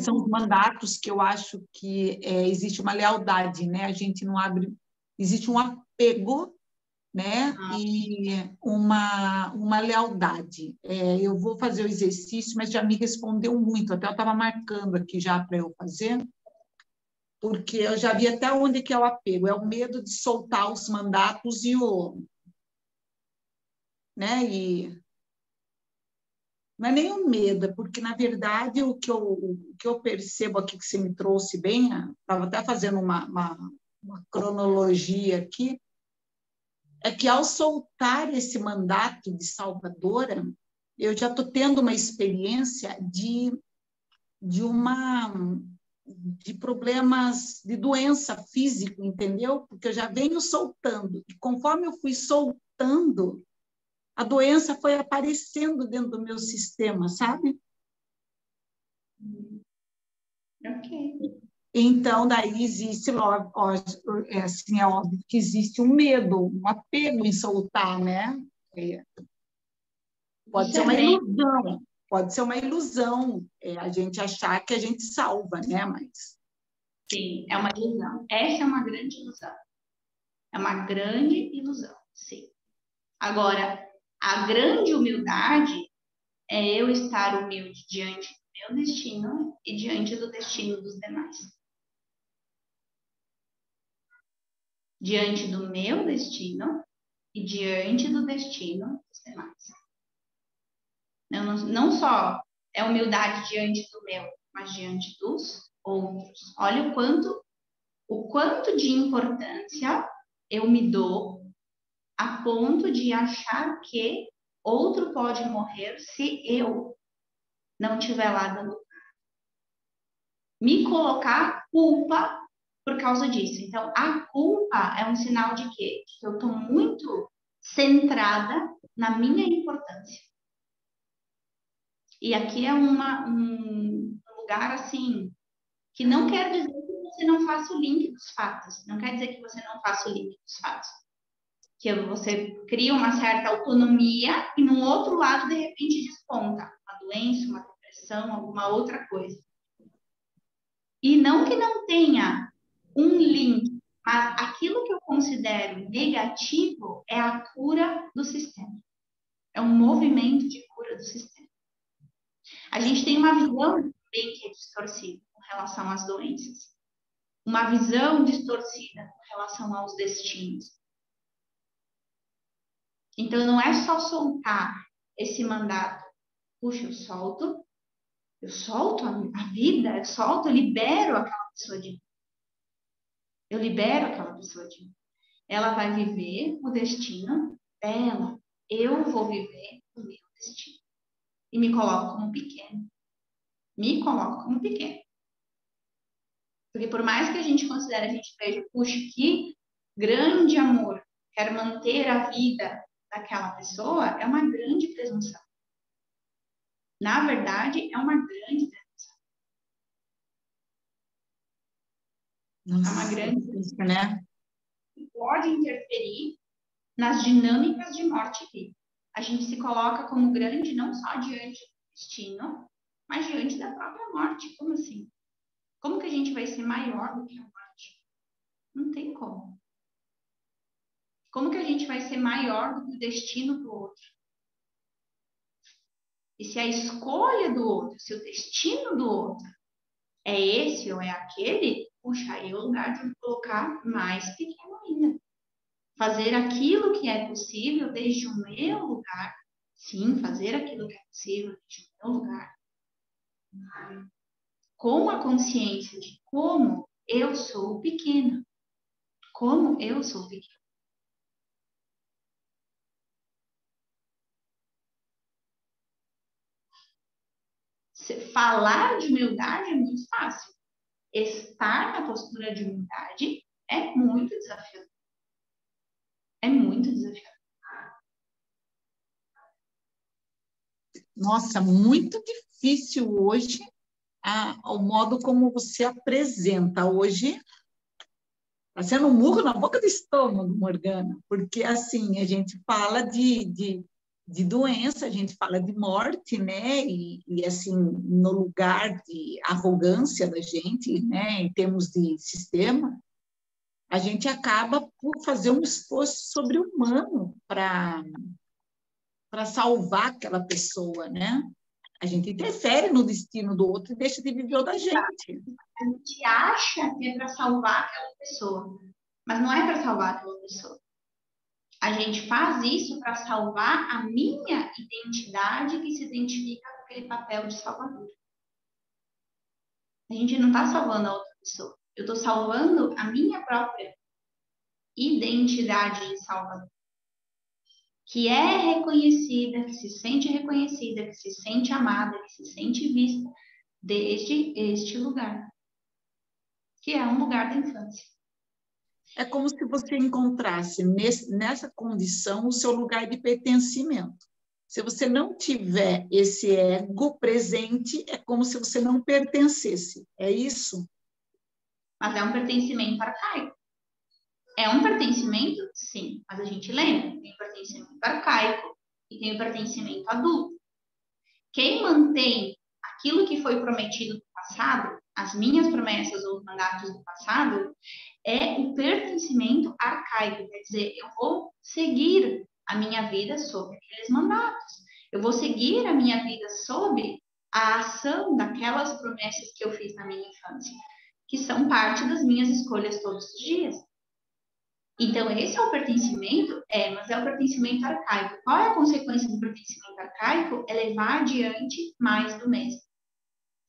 são os mandatos que eu acho que existe uma lealdade, né? A gente não abre... Existe um apego, né? E uma lealdade. Eu vou fazer o exercício, mas já me respondeu muito. Até eu estava marcando aqui já para eu fazer, porque eu já vi até onde que é o apego. É o medo de soltar os mandatos e o... né? E não é nem o medo, porque, na verdade, o que eu percebo aqui que você me trouxe bem, estava até fazendo uma cronologia aqui, é que, ao soltar esse mandato de salvadora, eu já estou tendo uma experiência de problemas de doença física, entendeu? Porque eu já venho soltando, e conforme eu fui soltando, a doença foi aparecendo dentro do meu sistema, sabe? Ok. Então, daí existe, assim, é óbvio que existe um medo, um apego em soltar, né? Pode ser uma ilusão, a gente achar que a gente salva, né? Mas... Sim, é uma ilusão. Essa é uma grande ilusão. É uma grande ilusão, sim. Agora, a grande humildade é eu estar humilde diante do meu destino e diante do destino dos demais. Diante do meu destino e diante do destino dos demais. Não só é humildade diante do meu, mas diante dos outros. Olha o quanto de importância eu me dou a ponto de achar que outro pode morrer se eu não estiver lá dando. Me colocar culpa por causa disso. Então, a culpa é um sinal de quê? De que eu estou muito centrada na minha importância. E aqui é um lugar, assim, que não quer dizer que você não faça o link dos fatos. Não quer dizer que você não faça o link dos fatos. Que você cria uma certa autonomia e, no outro lado, de repente, desponta uma doença, uma depressão, alguma outra coisa. E não que não tenha um link, Mas aquilo que eu considero negativo é a cura do sistema. É um movimento de cura do sistema. A gente tem uma visão também que é distorcida com relação às doenças. Uma visão distorcida com relação aos destinos. Então, não é só soltar esse mandato. Puxa, eu solto a vida, eu libero aquela pessoa de mim. Eu libero aquela pessoa de mim. Ela vai viver o destino dela. Eu vou viver o meu destino. E me coloco como pequeno. Me coloco como pequeno. Porque por mais que a gente considere, a gente veja, puxa, que grande amor, quero manter a vida daquela pessoa, é uma grande presunção. Na verdade, é uma grande presunção. Nossa, é uma grande presunção, né? Que pode interferir nas dinâmicas de morte e vida. A gente se coloca como grande não só diante do destino, mas diante da própria morte. Como assim? Como que a gente vai ser maior do que a morte? Não tem como. Como que a gente vai ser maior do que o destino do outro? E se a escolha do outro, se o destino do outro é esse ou é aquele, puxa, aí é o lugar de eu colocar mais pequeno ainda. Fazer aquilo que é possível desde o meu lugar. Sim, fazer aquilo que é possível desde o meu lugar. Com a consciência de como eu sou pequena. Como eu sou pequena. Falar de humildade é muito fácil. Estar na postura de humildade é muito desafiador. É muito desafiador. Nossa, muito difícil hoje o modo como você apresenta. Hoje está sendo um murro na boca do estômago, Morgana, porque assim, a gente fala de doença, a gente fala de morte, né? E assim, no lugar de arrogância da gente, né? Em termos de sistema, a gente acaba por fazer um esforço sobre-humano para salvar aquela pessoa, né? A gente interfere no destino do outro e deixa de viver o da gente. A gente acha que é para salvar aquela pessoa, mas não é para salvar aquela pessoa. A gente faz isso para salvar a minha identidade que se identifica com aquele papel de salvador. A gente não está salvando a outra pessoa. Eu estou salvando a minha própria identidade de salvador. Que é reconhecida, que se sente reconhecida, que se sente amada, que se sente vista desde este lugar. Que é um lugar da infância. É como se você encontrasse nessa condição o seu lugar de pertencimento. Se você não tiver esse ego presente, é como se você não pertencesse. É isso? Mas é um pertencimento arcaico. É um pertencimento? Sim. Mas a gente lembra, tem o pertencimento arcaico e tem o pertencimento adulto. Quem mantém aquilo que foi prometido no passado, as minhas promessas ou os mandatos do passado, é o pertencimento arcaico. Quer dizer, eu vou seguir a minha vida sob aqueles mandatos. Eu vou seguir a minha vida sob a ação daquelas promessas que eu fiz na minha infância, que são parte das minhas escolhas todos os dias. Então, esse é o pertencimento? Mas é o pertencimento arcaico. Qual é a consequência do pertencimento arcaico? É levar adiante mais do mesmo.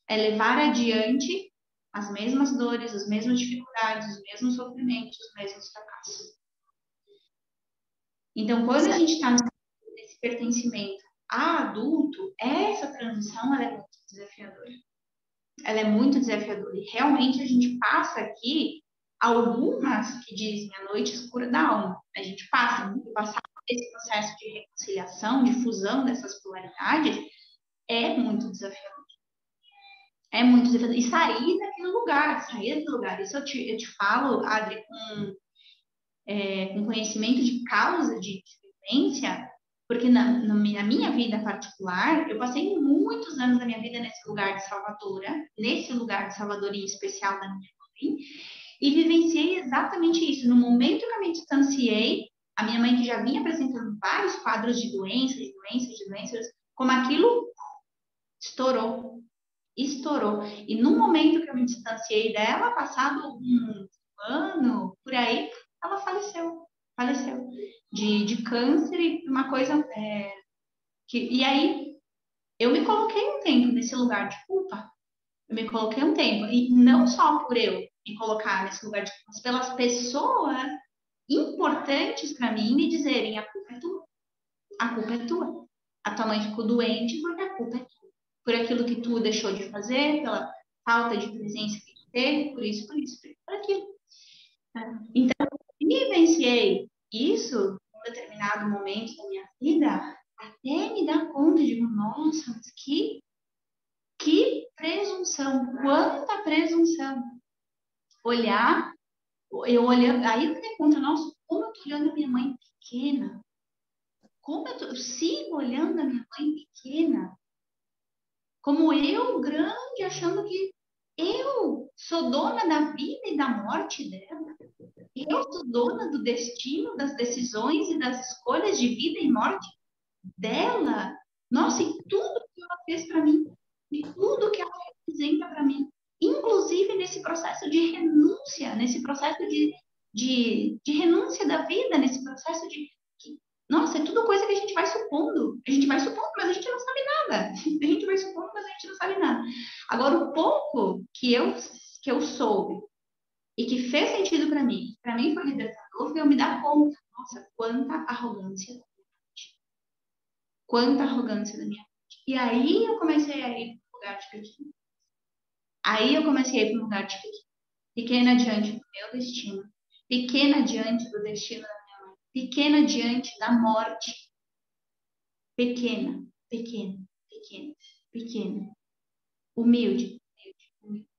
É levar adiante as mesmas dores, as mesmas dificuldades, os mesmos sofrimentos, os mesmos fracassos. Então, quando a gente está nesse pertencimento a adulto, essa transição ela é muito desafiadora. Ela é muito desafiadora. E realmente a gente passa aqui algumas que dizem a noite escura da alma. A gente passa esse processo de reconciliação, de fusão dessas polaridades, é muito desafiador. É muito desafiador. E sair daquele lugar, Isso eu te falo, Adri, com conhecimento de causa, de vivência, porque na minha vida particular, eu passei muitos anos da minha vida nesse lugar de salvadora em especial da minha mãe, E vivenciei exatamente isso. No momento que eu me distanciei, a minha mãe, que já vinha apresentando vários quadros de doenças, como aquilo estourou. Estourou. E no momento que eu me distanciei dela, passado um ano, por aí, ela faleceu. Faleceu. De câncer e uma coisa... e aí, eu me coloquei um tempo nesse lugar de culpa. Eu me coloquei um tempo. E não só por eu me colocar nesse lugar de culpa, mas pelas pessoas importantes para mim me dizerem: a culpa é tua. A culpa é tua. A tua mãe ficou doente porque a culpa é tua. Por aquilo que tu deixou de fazer, pela falta de presença que tu teve, por isso, por aquilo. Então, eu vivenciei isso em um determinado momento da minha vida, até me dar conta de, nossa, mas que presunção, quanta presunção. Olhar, eu olhando, aí eu me dei conta, nossa, como eu tô olhando a minha mãe pequena. Como eu sigo olhando a minha mãe pequena. Como eu, grande, achando que eu sou dona da vida e da morte dela. Eu sou dona do destino, das decisões e das escolhas de vida e morte dela. Nossa, e tudo que ela fez para mim, e tudo que ela representa para mim, inclusive nesse processo de renúncia, nesse processo de renúncia da vida, nesse processo de... Nossa, é tudo coisa que a gente vai supondo. A gente vai supondo, mas a gente não sabe nada. A gente vai supondo, mas a gente não sabe nada. Agora, o pouco que eu soube e que fez sentido para mim foi libertador, foi eu me dar conta. Nossa, quanta arrogância. Quanta arrogância da minha parte. E aí eu comecei a ir para o lugar de pequeno. Aí eu comecei a ir para o lugar de pequeno. Pequena diante do meu destino. Pequena diante do destino da minha mãe. Pequena diante da morte. Pequena, pequena, pequena, pequena. Humilde, humilde, humilde.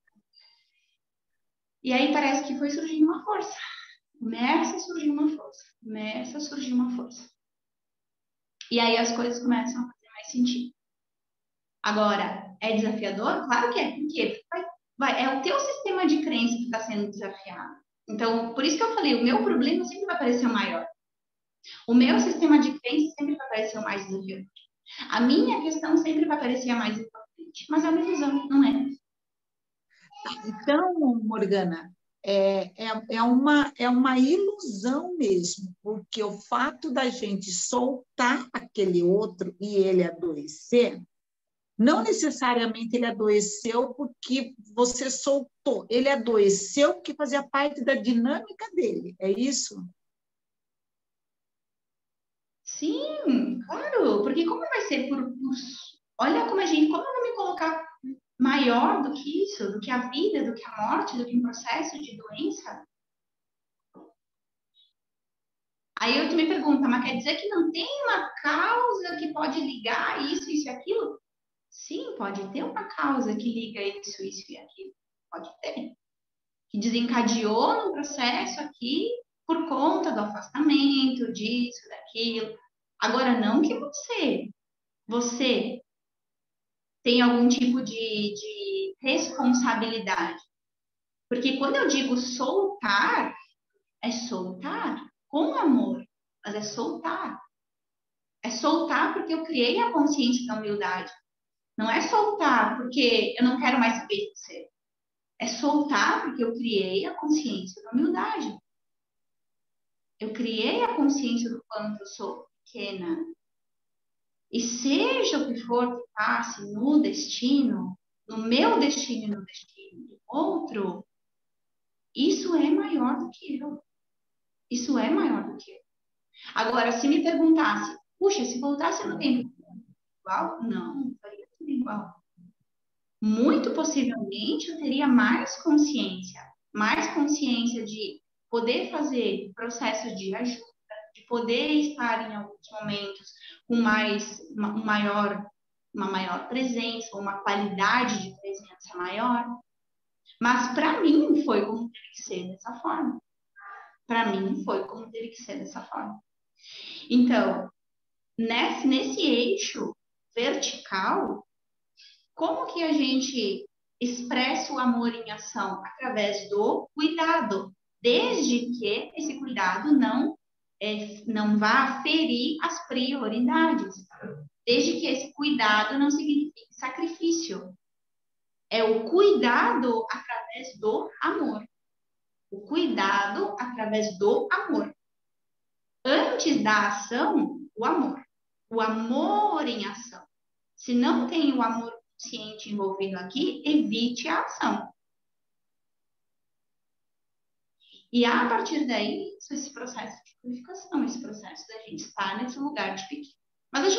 E aí parece que foi surgindo uma força. Começa a surgir uma força. Começa a surgir uma força. E aí as coisas começam a fazer mais sentido. Agora, é desafiador? Claro que é. Por quê? É o teu sistema de crença que está sendo desafiado. Então, por isso que eu falei, o meu problema sempre vai parecer o maior. O meu sistema de crença sempre vai parecer o mais desafiador. A minha questão sempre vai parecer a mais importante. Mas é uma ilusão, não é? Então, Morgana, é uma ilusão mesmo, porque o fato da gente soltar aquele outro e ele adoecer, não necessariamente ele adoeceu porque você soltou, ele adoeceu porque fazia parte da dinâmica dele, é isso? Sim, claro, porque como vai ser olha como eu vou me colocar maior do que isso, do que a vida, do que a morte, do que um processo de doença? Aí eu te me pergunta, mas quer dizer que não tem uma causa que pode ligar isso e aquilo? Sim, pode ter uma causa que liga isso e aquilo. Pode ter. Que desencadeou num processo aqui por conta do afastamento, disso, daquilo. Agora, não que você tem algum tipo de responsabilidade. Porque quando eu digo soltar, é soltar com amor, mas é soltar. É soltar porque eu criei a consciência da humildade. Não é soltar porque eu não quero mais saber de você. É soltar porque eu criei a consciência da humildade. Eu criei a consciência do quanto eu sou pequena. E seja o que for que passe no destino, no meu destino e no destino do outro, isso é maior do que eu. Isso é maior do que eu. Agora, se me perguntasse, puxa, se voltasse no tempo igual? Não faria tudo igual. Muito possivelmente eu teria mais consciência de poder fazer processo de ajuda, de poder estar em alguns momentos com uma maior presença, uma qualidade de presença maior. Mas para mim foi como teve que ser dessa forma. Para mim foi como teve que ser dessa forma. Então, nesse eixo vertical, como que a gente expressa o amor em ação através do cuidado, desde que esse cuidado não vá ferir as prioridades, desde que esse cuidado não signifique sacrifício. É o cuidado através do amor. O cuidado através do amor. Antes da ação, o amor. O amor em ação. Se não tem o amor consciente envolvido aqui, evite a ação. E a partir daí, esse processo de purificação, esse processo da gente estar nesse lugar de pequeno. Mas a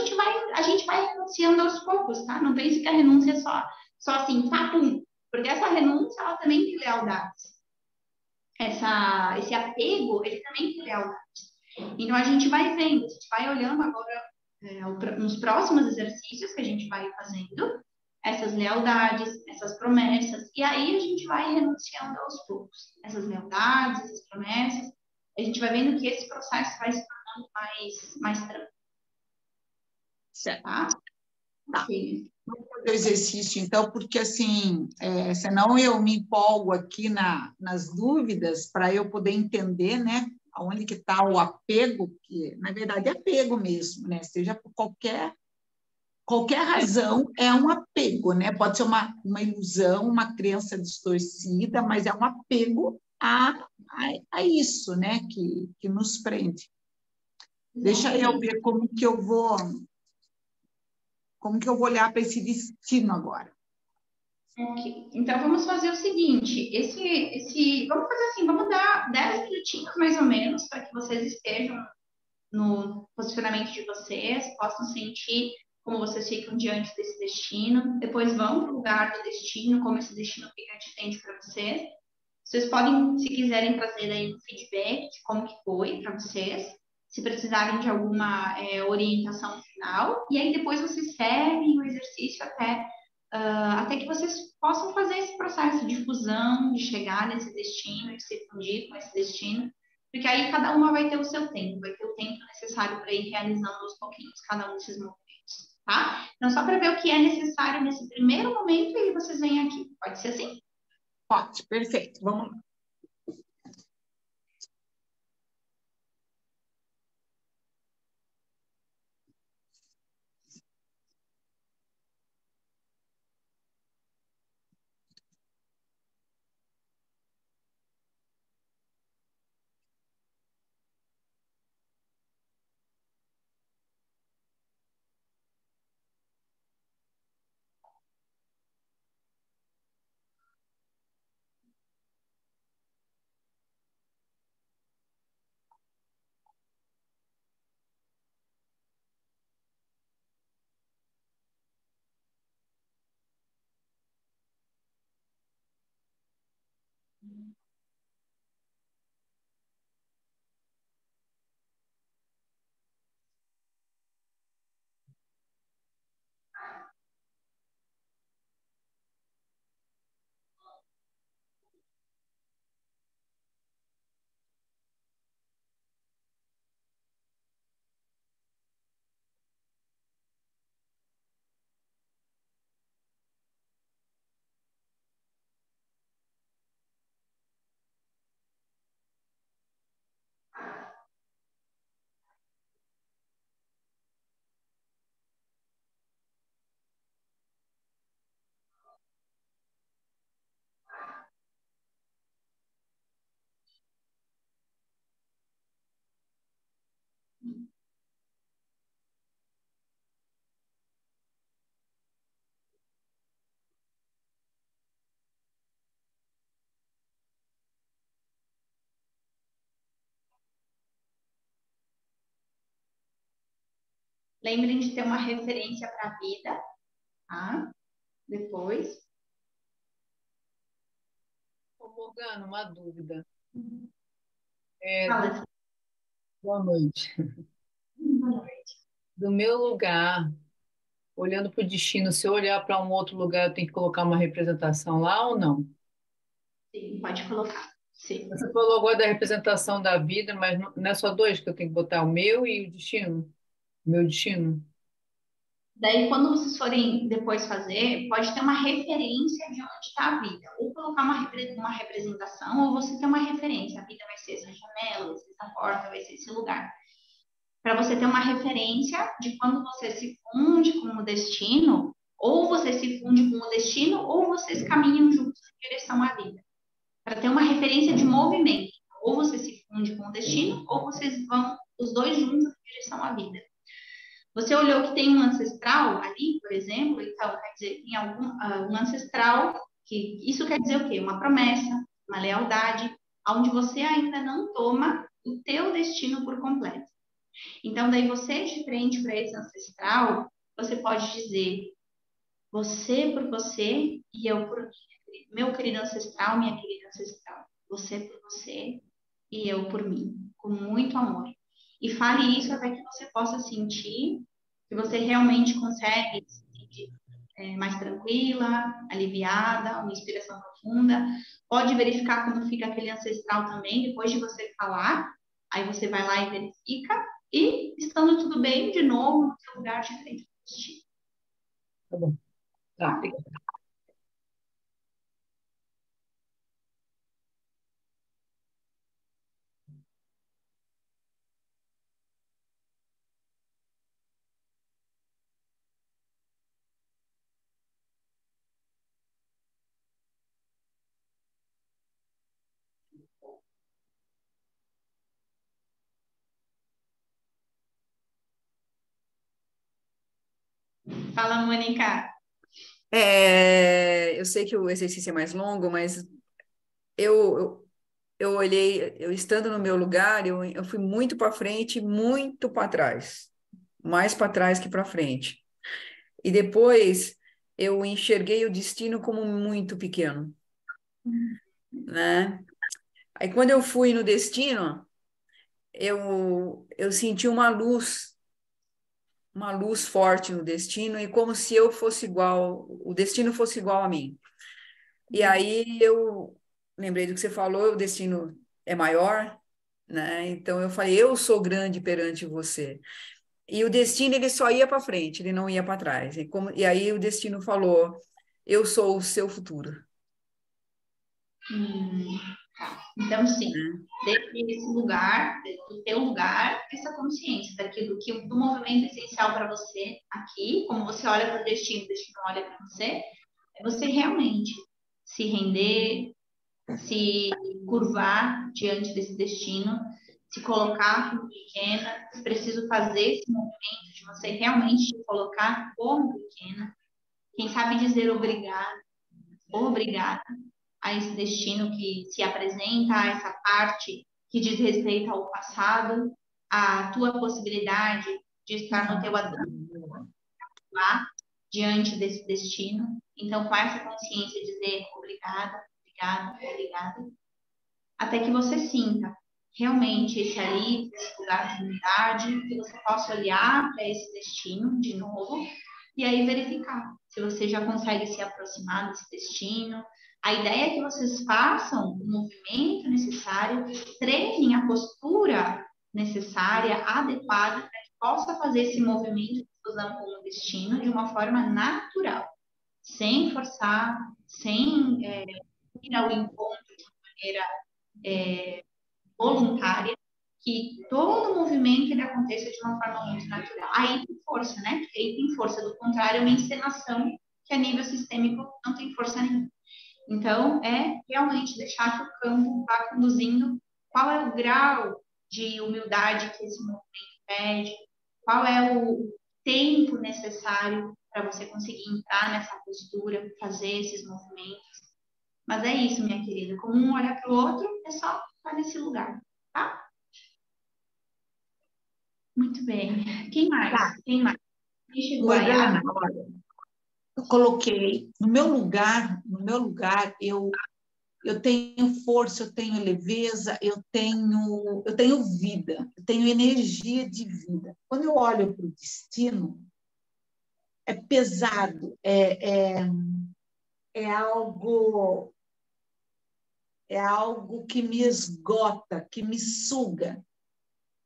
gente vai renunciando aos poucos, tá? Não pense que a renúncia é só assim, papum. Porque essa renúncia, ela também tem lealdades. Esse apego, ele também tem lealdades. Então, a gente vai vendo, a gente vai olhando agora nos próximos exercícios que a gente vai fazendo, essas lealdades, essas promessas, e aí a gente vai renunciando aos poucos. Essas lealdades, essas promessas, a gente vai vendo que esse processo vai se tornando mais tranquilo. Certo. Tá? Tá. Sim. Vamos fazer o exercício, então, porque assim, senão eu me empolgo aqui nas dúvidas para eu poder entender, né, aonde que está o apego, que na verdade é apego mesmo, né, seja por qualquer razão, é um apego, né, pode ser uma ilusão, uma crença distorcida, mas é um apego a isso, né, que nos prende. Deixa eu ver como que eu vou olhar para esse destino agora. Ok. Então, vamos fazer o seguinte, vamos fazer assim, vamos dar 10 minutinhos mais ou menos para que vocês estejam no posicionamento de vocês, possam sentir como vocês ficam diante desse destino, depois vão para o lugar do destino, como esse destino fica diferente para vocês. Vocês podem, se quiserem, trazer aí um feedback de como que foi para vocês, se precisarem de alguma orientação final, e aí depois vocês seguem o exercício até que vocês possam fazer esse processo de fusão, de chegar nesse destino, de se fundir com esse destino, porque aí cada uma vai ter o seu tempo, vai ter o tempo necessário para ir realizando aos pouquinhos cada um desses movimentos, tá? Então, só para ver o que é necessário nesse primeiro momento, e aí vocês vêm aqui. Pode ser assim? Pode, perfeito. Vamos lá. Lembrem de ter uma referência para a vida, tá? Depois. Ô, Morgana, uma dúvida. Fala. Boa noite. Boa noite. Do meu lugar, olhando para o destino, se eu olhar para um outro lugar, eu tenho que colocar uma representação lá ou não? Sim, pode colocar. Sim. Você falou agora da representação da vida, mas não é só dois que eu tenho que botar, o meu e o destino? O meu destino? Daí, quando vocês forem depois fazer, pode ter uma referência de onde está a vida. Ou colocar uma representação, ou você ter uma referência. A vida vai ser essa janela, vai ser essa porta, vai ser esse lugar. Para você ter uma referência de quando você se funde com o destino, ou você se funde com o destino, ou vocês caminham juntos em direção à vida. Para ter uma referência de movimento. Ou você se funde com o destino, ou vocês vão os dois juntos em direção à vida. Você olhou que tem um ancestral ali, por exemplo, então quer dizer, tem um ancestral, que isso quer dizer o quê? Uma promessa, uma lealdade, onde você ainda não toma o teu destino por completo. Então, daí você, de frente para esse ancestral, você pode dizer, você por você e eu por mim. Meu querido ancestral, minha querida ancestral. Você por você e eu por mim. Com muito amor. E fale isso até que você possa sentir que você realmente consegue se sentir mais tranquila, aliviada, uma inspiração profunda. Pode verificar como fica aquele ancestral também, depois de você falar. Aí você vai lá e verifica. E, estando tudo bem, de novo, no seu lugar de frente ao destino. Tá bom. Tá, obrigada. Fala, Mônica. Eu sei que o exercício é mais longo, mas eu olhei, eu estando no meu lugar, eu fui muito para frente, muito para trás, mais para trás que para frente. E depois eu enxerguei o destino como muito pequeno, né? Aí quando eu fui no destino, eu senti uma luz forte no destino, e como se eu fosse igual, o destino fosse igual a mim. E aí eu lembrei do que você falou, o destino é maior, né? Então eu falei, eu sou grande perante você. E o destino, ele só ia para frente, ele não ia para trás. E aí o destino falou, eu sou o seu futuro. Tá. Então, sim, Né? desde esse lugar, do teu lugar, essa consciência do movimento essencial para você aqui, como você olha para o destino olha para você, é você realmente se render, se curvar diante desse destino, se colocar como pequena. É preciso fazer esse movimento de você realmente se colocar como pequena. Quem sabe dizer obrigada a esse destino que se apresenta, a essa parte que diz respeito ao passado, a tua possibilidade de estar no teu lá diante desse destino. Então, com essa consciência, dizer obrigada, obrigada, até que você sinta realmente esse alívio, esse lugar de unidade, que você possa olhar para esse destino de novo e aí verificar se você já consegue se aproximar desse destino. A ideia é que vocês façam o movimento necessário, treinem a postura necessária, adequada, para que possa fazer esse movimento de fusão com o destino de uma forma natural, sem forçar, sem ir ao encontro de maneira voluntária, que todo movimento ele aconteça de uma forma muito natural. Aí tem força, né? Porque aí tem força. Do contrário, é uma encenação que a nível sistêmico não tem força nenhuma. Então, é realmente deixar que o campo vá conduzindo. Qual é o grau de humildade que esse movimento pede? Qual é o tempo necessário para você conseguir entrar nessa postura, fazer esses movimentos? Mas é isso, minha querida. Como um olha para o outro, é só estar nesse lugar, tá? Muito bem. Quem mais? Tá. Quem mais? Quem chegou aí? Lorena, eu coloquei no meu lugar, eu tenho força, eu tenho leveza, eu tenho vida, eu tenho energia de vida. Quando eu olho para o destino, é pesado, é algo que me esgota, que me suga.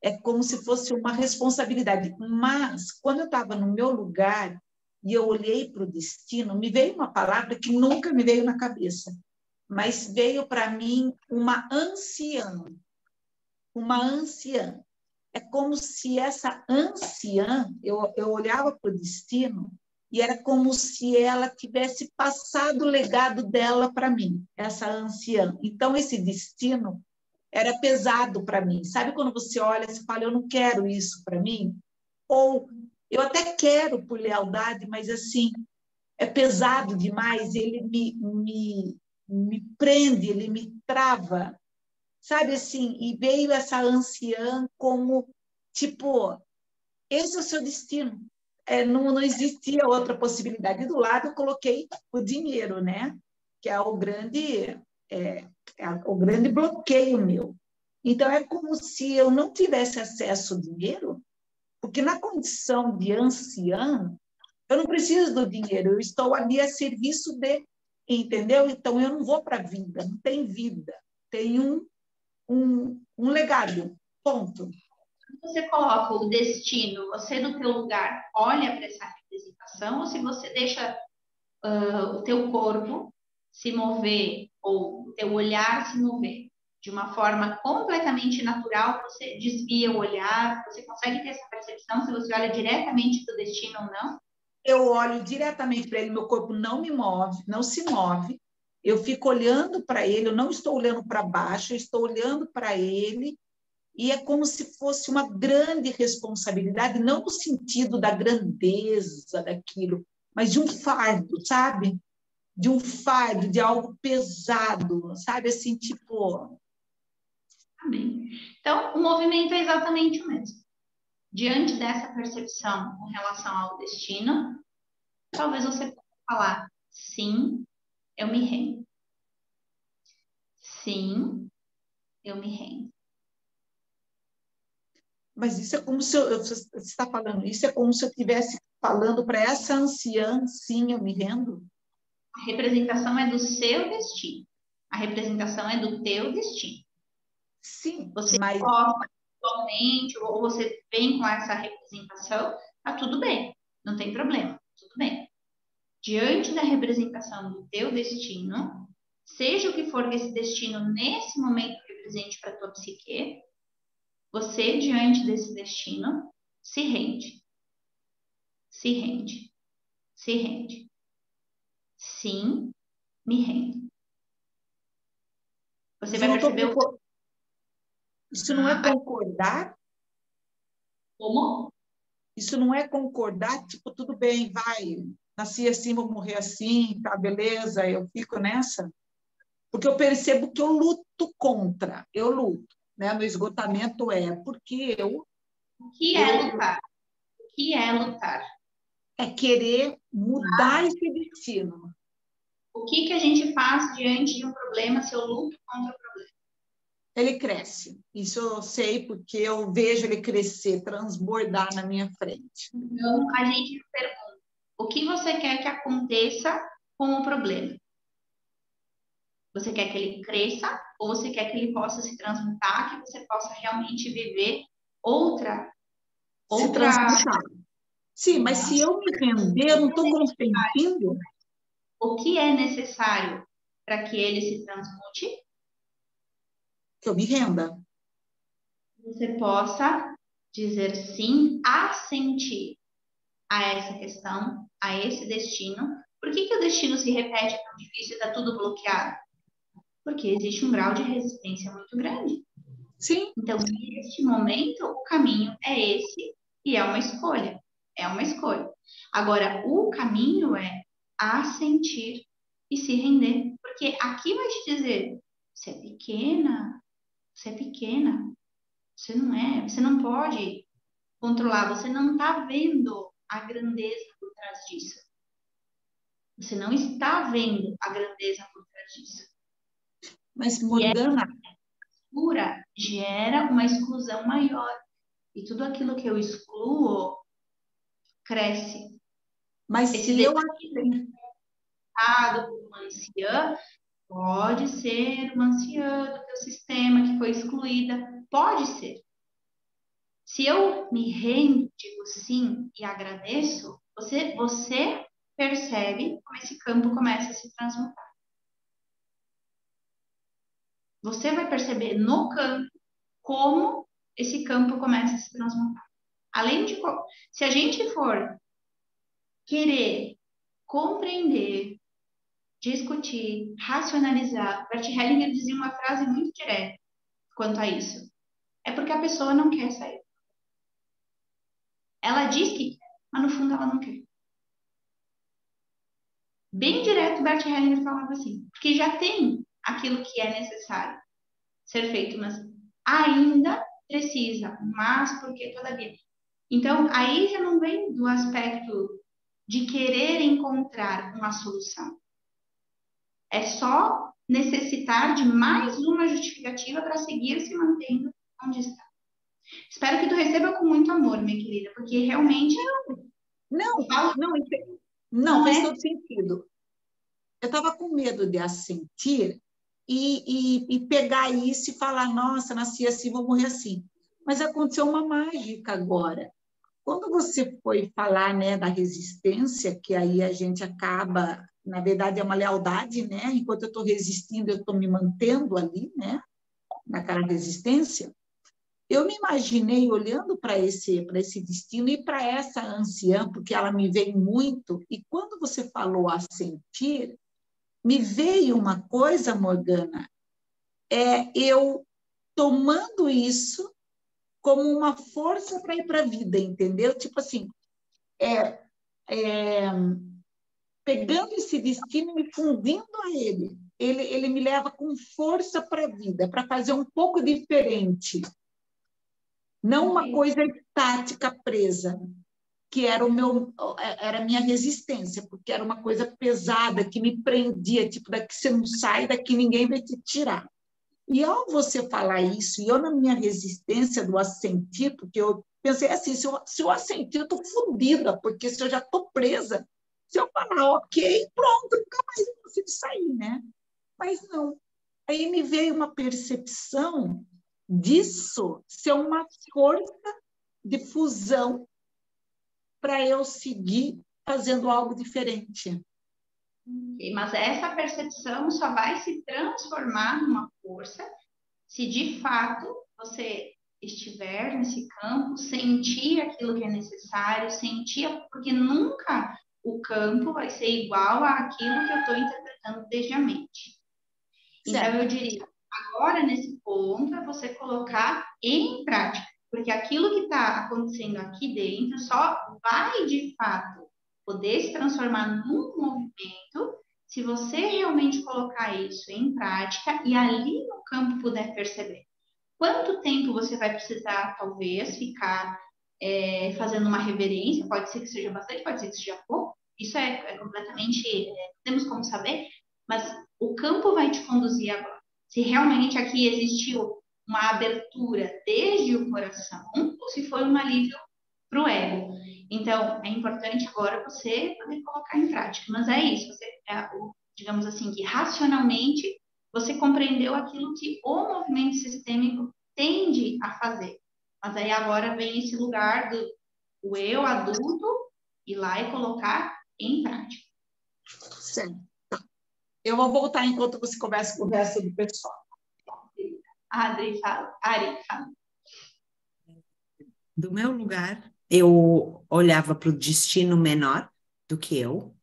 é como se fosse uma responsabilidade. Mas, quando eu estava no meu lugar e eu olhei para o destino, me veio uma palavra que nunca me veio na cabeça, mas veio para mim uma anciã. Uma anciã. É como se essa anciã, eu olhava para o destino e era como se ela tivesse passado o legado dela para mim, essa anciã. Então, esse destino era pesado para mim. Sabe quando você olha e fala, eu não quero isso para mim? Ou eu até quero por lealdade, mas assim, é pesado demais, ele me prende, ele me trava, sabe assim? E veio essa anciã como, tipo, esse é o seu destino. Não existia outra possibilidade. E do lado eu coloquei o dinheiro, né? Que é o grande bloqueio meu. Então, é como se eu não tivesse acesso ao dinheiro, porque na condição de anciã, eu não preciso do dinheiro, eu estou ali a serviço de, entendeu? Então, eu não vou para a vida, não tem vida, tem um legado, ponto. Você coloca o destino, você no teu lugar olha para essa representação, ou se você deixa o teu corpo se mover, ou o teu olhar se mover de uma forma completamente natural, você desvia o olhar, você consegue ter essa percepção se você olha diretamente para o destino ou não? Eu olho diretamente para ele, meu corpo não me move, não se move, eu fico olhando para ele, eu não estou olhando para baixo, eu estou olhando para ele, e é como se fosse uma grande responsabilidade, não no sentido da grandeza daquilo, mas de um fardo, sabe? De um fardo, de algo pesado, sabe? Assim, tipo... Amém. Então, o movimento é exatamente o mesmo. Diante dessa percepção com relação ao destino, talvez você possa falar, sim, eu me rendo. Sim, eu me rendo. Mas isso é como se você está falando, isso é como se eu estivesse falando para essa anciã, sim, eu me rendo. A representação é do seu destino. A representação é do teu destino. Sim, você mas... gosta atualmente, ou você vem com essa representação, tá tudo bem, não tem problema, tudo bem. Diante da representação do teu destino, seja o que for que esse destino nesse momento represente para a tua psique, você, diante desse destino, se rende. Se rende. Se rende. Sim, me rendo. Você vai perceber Isso não é concordar? Como? Isso não é concordar, tipo, tudo bem, vai, nasci assim, vou morrer assim, tá, beleza, eu fico nessa. Porque eu percebo que eu luto contra, eu luto, né? No esgotamento porque O que é lutar? O que é lutar? É querer mudar esse destino. O que a gente faz diante de um problema se eu luto contra o problema? Ele cresce. Isso eu sei porque eu vejo ele crescer, transbordar na minha frente. Então, a gente pergunta, o que você quer que aconteça com o problema? Você quer que ele cresça ou você quer que ele possa se transmutar, que você possa realmente viver outra... Se transmutar. Sim, mas se eu me render, eu não estou consentindo. O que é necessário para que ele se transmute? Que eu me renda. Você possa dizer sim, assentir a essa questão, a esse destino. Por que o destino se repete, é tão difícil e está tudo bloqueado? Porque existe um grau de resistência muito grande. Sim. Então, neste momento, o caminho é esse e é uma escolha. É uma escolha. Agora, o caminho é assentir e se render. Porque aqui vai te dizer, você é pequena, você é pequena, você não pode controlar, você não está vendo a grandeza por trás disso. Você não está vendo a grandeza por trás disso. Mas, Morgana... Pura gera uma exclusão maior. E tudo aquilo que eu excluo cresce. Mas esse se eu por uma anciã, pode ser uma anciã do teu sistema que foi excluída. Pode ser. Se eu me rendo, digo sim e agradeço, você percebe como esse campo começa a se transmutar. Você vai perceber no campo como esse campo começa a se transmutar. Além de, se a gente for querer compreender, discutir, racionalizar, Bert Hellinger dizia uma frase muito direta quanto a isso. É porque a pessoa não quer sair. Ela diz que quer, mas no fundo ela não quer. Bem direto, Bert Hellinger falava assim, porque já tem aquilo que é necessário ser feito, mas ainda precisa, mas porque todavia. Então, aí já não vem do aspecto de querer encontrar uma solução. É só necessitar de mais uma justificativa para seguir se mantendo onde está. Espero que tu receba com muito amor, minha querida, porque realmente... Não, fez todo sentido. Eu estava com medo de assentir e pegar isso e falar, nossa, nasci assim, vou morrer assim. Mas aconteceu uma mágica agora. Quando você foi falar, né, da resistência, que aí a gente acaba, na verdade é uma lealdade, né? Enquanto eu estou resistindo, eu estou me mantendo ali, né? Naquela resistência. Eu me imaginei olhando para esse destino e para essa anciã, porque ela me veio muito, e quando você falou a sentir, me veio uma coisa, Morgana, eu tomando isso como uma força para ir para a vida, entendeu? Tipo assim, pegando esse destino e me fundindo a ele. Ele me leva com força para a vida, para fazer um pouco diferente. Não uma coisa estática, presa, que era era a minha resistência, porque era uma coisa pesada que me prendia, tipo, daqui você não sai, daqui ninguém vai te tirar. E ao você falar isso, e eu na minha resistência do assentir, porque eu pensei assim, se eu assentir, eu estou fodida, porque se eu já estou presa, se eu falar ok, pronto, nunca mais eu consigo sair, né? Mas não. Aí me veio uma percepção disso ser uma força de fusão para eu seguir fazendo algo diferente. Mas essa percepção só vai se transformar numa força se de fato você estiver nesse campo, sentir aquilo que é necessário, sentir, porque nunca o campo vai ser igual àquilo que eu estou interpretando desde a mente. Certo. Então, eu diria, agora, nesse ponto, é você colocar em prática, porque aquilo que está acontecendo aqui dentro só vai, de fato, poder se transformar num movimento se você realmente colocar isso em prática e ali no campo puder perceber. Quanto tempo você vai precisar, talvez, ficar fazendo uma reverência? Pode ser que seja bastante, pode ser que seja pouco. Isso é completamente... não temos como saber, mas o campo vai te conduzir agora. Se realmente aqui existiu uma abertura desde o coração, ou se foi um alívio para o ego. Então, é importante agora você poder colocar em prática. Mas é isso, você, digamos assim, que racionalmente você compreendeu aquilo que o movimento sistêmico tende a fazer. Mas aí agora vem esse lugar do eu adulto ir lá e colocar em prática. Certo. Eu vou voltar enquanto você conversa com o resto do pessoal. Adri, fala. Ari, fala. Do meu lugar, eu olhava para o destino menor do que eu,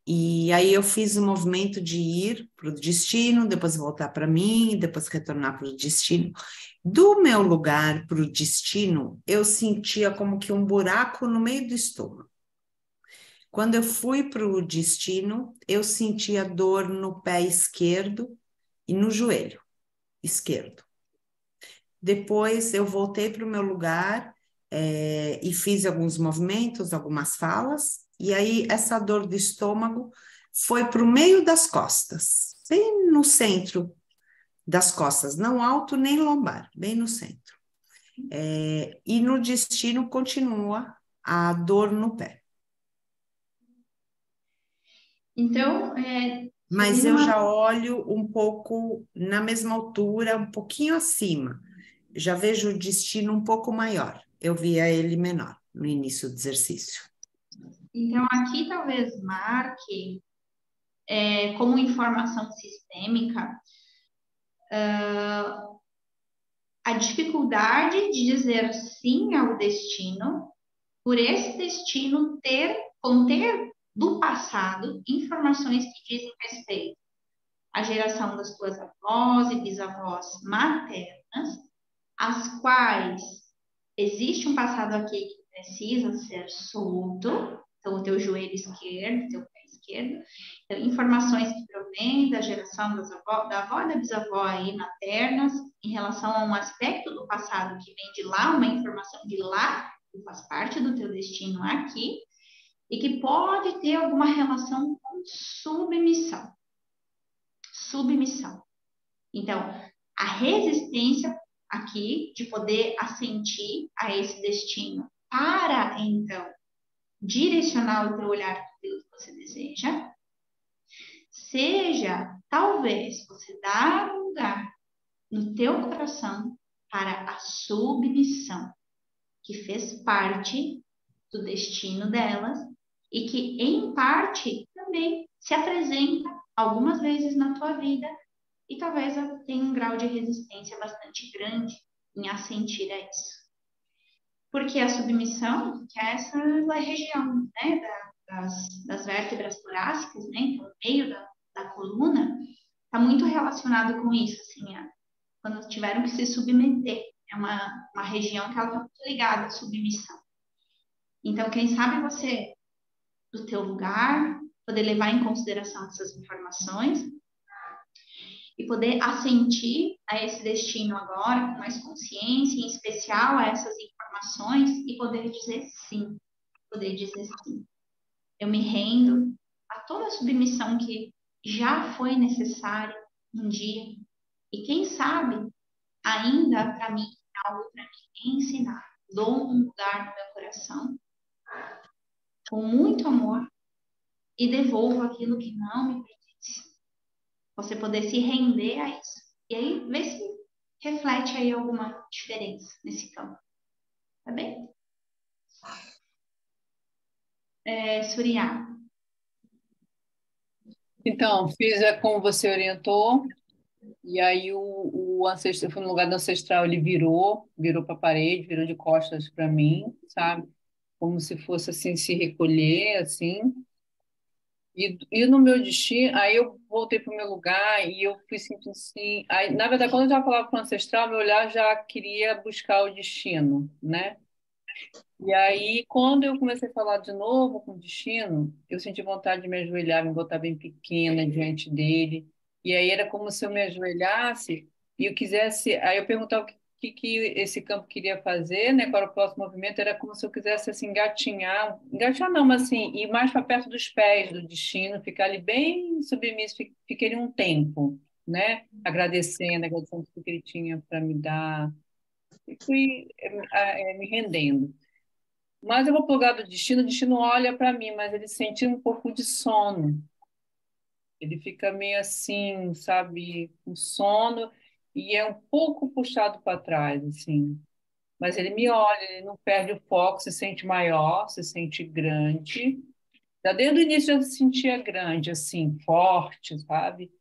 e aí eu fiz o movimento de ir para o destino, depois voltar para mim, depois retornar para o destino. Do meu lugar para o destino, eu sentia como que um buraco no meio do estômago. Quando eu fui para o destino, eu sentia dor no pé esquerdo e no joelho esquerdo. Depois eu voltei para o meu lugar e fiz alguns movimentos, algumas falas, e aí essa dor do estômago foi para o meio das costas, bem no centro das costas, não alto nem lombar, bem no centro. E no destino continua a dor no pé. Então, mas eu já olho um pouco na mesma altura, um pouquinho acima. já vejo o destino um pouco maior. Eu via ele menor no início do exercício. Então, aqui talvez marque como informação sistêmica a dificuldade de dizer sim ao destino, por esse destino conter do passado informações que dizem respeito à geração das tuas avós e bisavós maternas, as quais existe um passado aqui que precisa ser solto, então o teu joelho esquerdo, teu pé esquerdo, então, informações que provêm da geração da avó e da bisavó aí maternas, em relação a um aspecto do passado que vem de lá, uma informação de lá, que faz parte do teu destino aqui, e que pode ter alguma relação com submissão. Submissão. Então, a resistência aqui de poder assentir a esse destino para, então, direcionar o teu olhar para aquilo que você deseja, seja, talvez, você dar um lugar no teu coração para a submissão, que fez parte do destino delas e que, em parte, também se apresenta algumas vezes na tua vida e talvez tenha um grau de resistência bastante grande em assentir a isso. Porque a submissão, que é essa região, né, das vértebras torácicas, né, então, no meio da coluna, está muito relacionado com isso, assim, quando tiveram que se submeter. É uma região que ela está muito ligada à submissão. Então, quem sabe você, do teu lugar, poder levar em consideração essas informações e poder assentir a esse destino agora com mais consciência, em especial a essas informações, e poder dizer sim. Poder dizer sim. Eu me rendo a toda a submissão que já foi necessária um dia. E quem sabe, ainda para mim, algo para me ensinar. Dou um lugar no meu coração, com muito amor, e devolvo aquilo que não me pertence. Você poder se render a isso. E aí, ver se reflete aí alguma diferença nesse campo. Tá bem? Surya. Então, fiz como você orientou, e aí o ancestral, eu fui no lugar do ancestral, ele virou para a parede, virou de costas para mim, sabe? Como se fosse assim, se recolher, assim. E no meu destino, aí eu voltei para o meu lugar e eu fui sentindo assim. Aí, na verdade, quando eu já falava com o ancestral, meu olhar já queria buscar o destino, né? E aí, quando eu comecei a falar de novo com o destino, eu senti vontade de me ajoelhar, me botar bem pequena diante dele. E aí era como se eu me ajoelhasse e eu quisesse. Aí eu perguntava o que esse campo queria fazer, né? Qual era o próximo movimento? Era como se eu quisesse assim, engatinhar. Engatinhar não, mas assim, ir mais para perto dos pés do destino, ficar ali bem submisso, fiquei ali um tempo, né? Agradecendo tudo que ele tinha para me dar. E fui me rendendo. Mas eu vou plugar do destino, o destino olha para mim, mas ele sente um pouco de sono. Ele fica meio assim, sabe, com sono e é um pouco puxado para trás, assim. Mas ele me olha, ele não perde o foco, se sente maior, se sente grande. Já desde o início eu se sentia grande, assim, forte, sabe?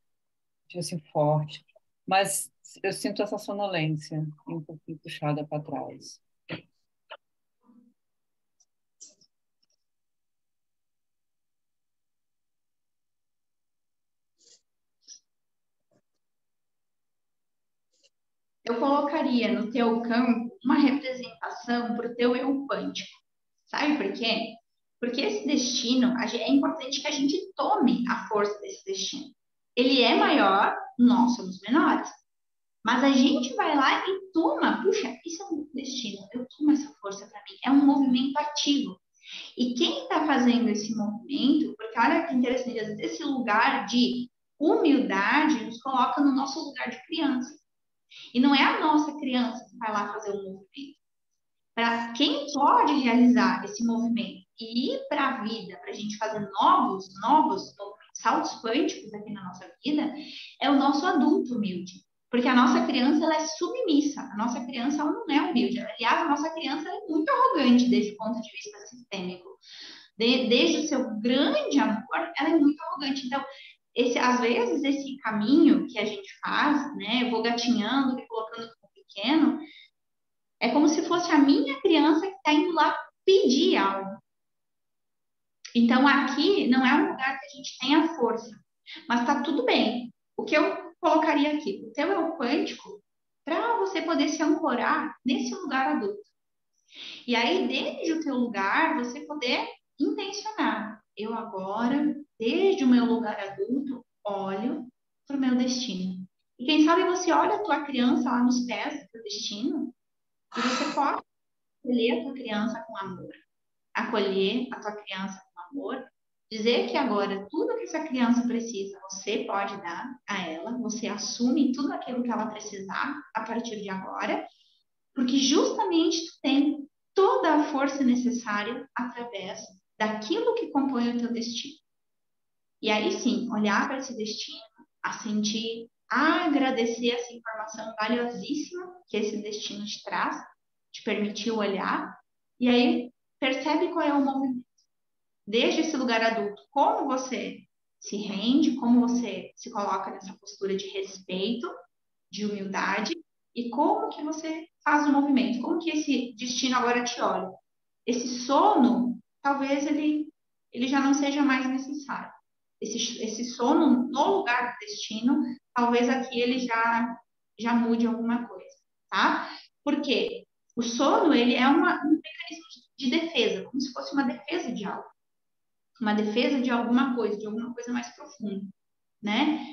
Assim, forte. Mas eu sinto essa sonolência um pouquinho puxada para trás. Eu colocaria no teu campo uma representação para o teu eu quântico. Sabe por quê? Porque esse destino, é importante que a gente tome a força desse destino. Ele é maior, nós somos menores. Mas a gente vai lá e toma. Puxa, isso é um destino. Eu tomo essa força para mim. É um movimento ativo. E quem está fazendo esse movimento, porque olha que interessante, às vezes esse lugar de humildade nos coloca no nosso lugar de criança. E não é a nossa criança que vai lá fazer o movimento. Para quem pode realizar esse movimento e ir para a vida, para a gente fazer novos saltos quânticos aqui na nossa vida, é o nosso adulto humilde. Porque a nossa criança, ela é submissa. A nossa criança, ela não é humilde. Aliás, a nossa criança é muito arrogante desse ponto de vista sistêmico. Desde o seu grande amor, ela é muito arrogante. Então, às vezes, esse caminho que a gente faz, né, vou gatinhando, me colocando como pequeno, é como se fosse a minha criança que está indo lá pedir algo. Então, aqui não é um lugar que a gente tenha força, mas está tudo bem. O que eu colocaria aqui? O teu eu quântico, para você poder se ancorar nesse lugar adulto. E aí, desde o teu lugar, você poder intencionar. Eu agora, desde o meu lugar adulto, olho para o meu destino. E quem sabe você olha a tua criança lá nos pés do teu destino e você pode acolher a tua criança com amor. Acolher a tua criança com amor. Dizer que agora tudo que essa criança precisa, você pode dar a ela. Você assume tudo aquilo que ela precisar a partir de agora. Porque justamente tu tem toda a força necessária através daquilo que compõe o teu destino. E aí sim, olhar para esse destino, a sentir, a agradecer essa informação valiosíssima que esse destino te traz, te permitiu olhar, e aí percebe qual é o movimento. Desde esse lugar adulto, como você se rende, como você se coloca nessa postura de respeito, de humildade, e como que você faz o movimento, como que esse destino agora te olha. Esse sono, talvez ele já não seja mais necessário. Esse sono no lugar do destino, talvez aqui ele já mude alguma coisa, tá? Porque o sono, ele é um mecanismo de defesa, como se fosse uma defesa de algo. Uma defesa de alguma coisa mais profunda, né?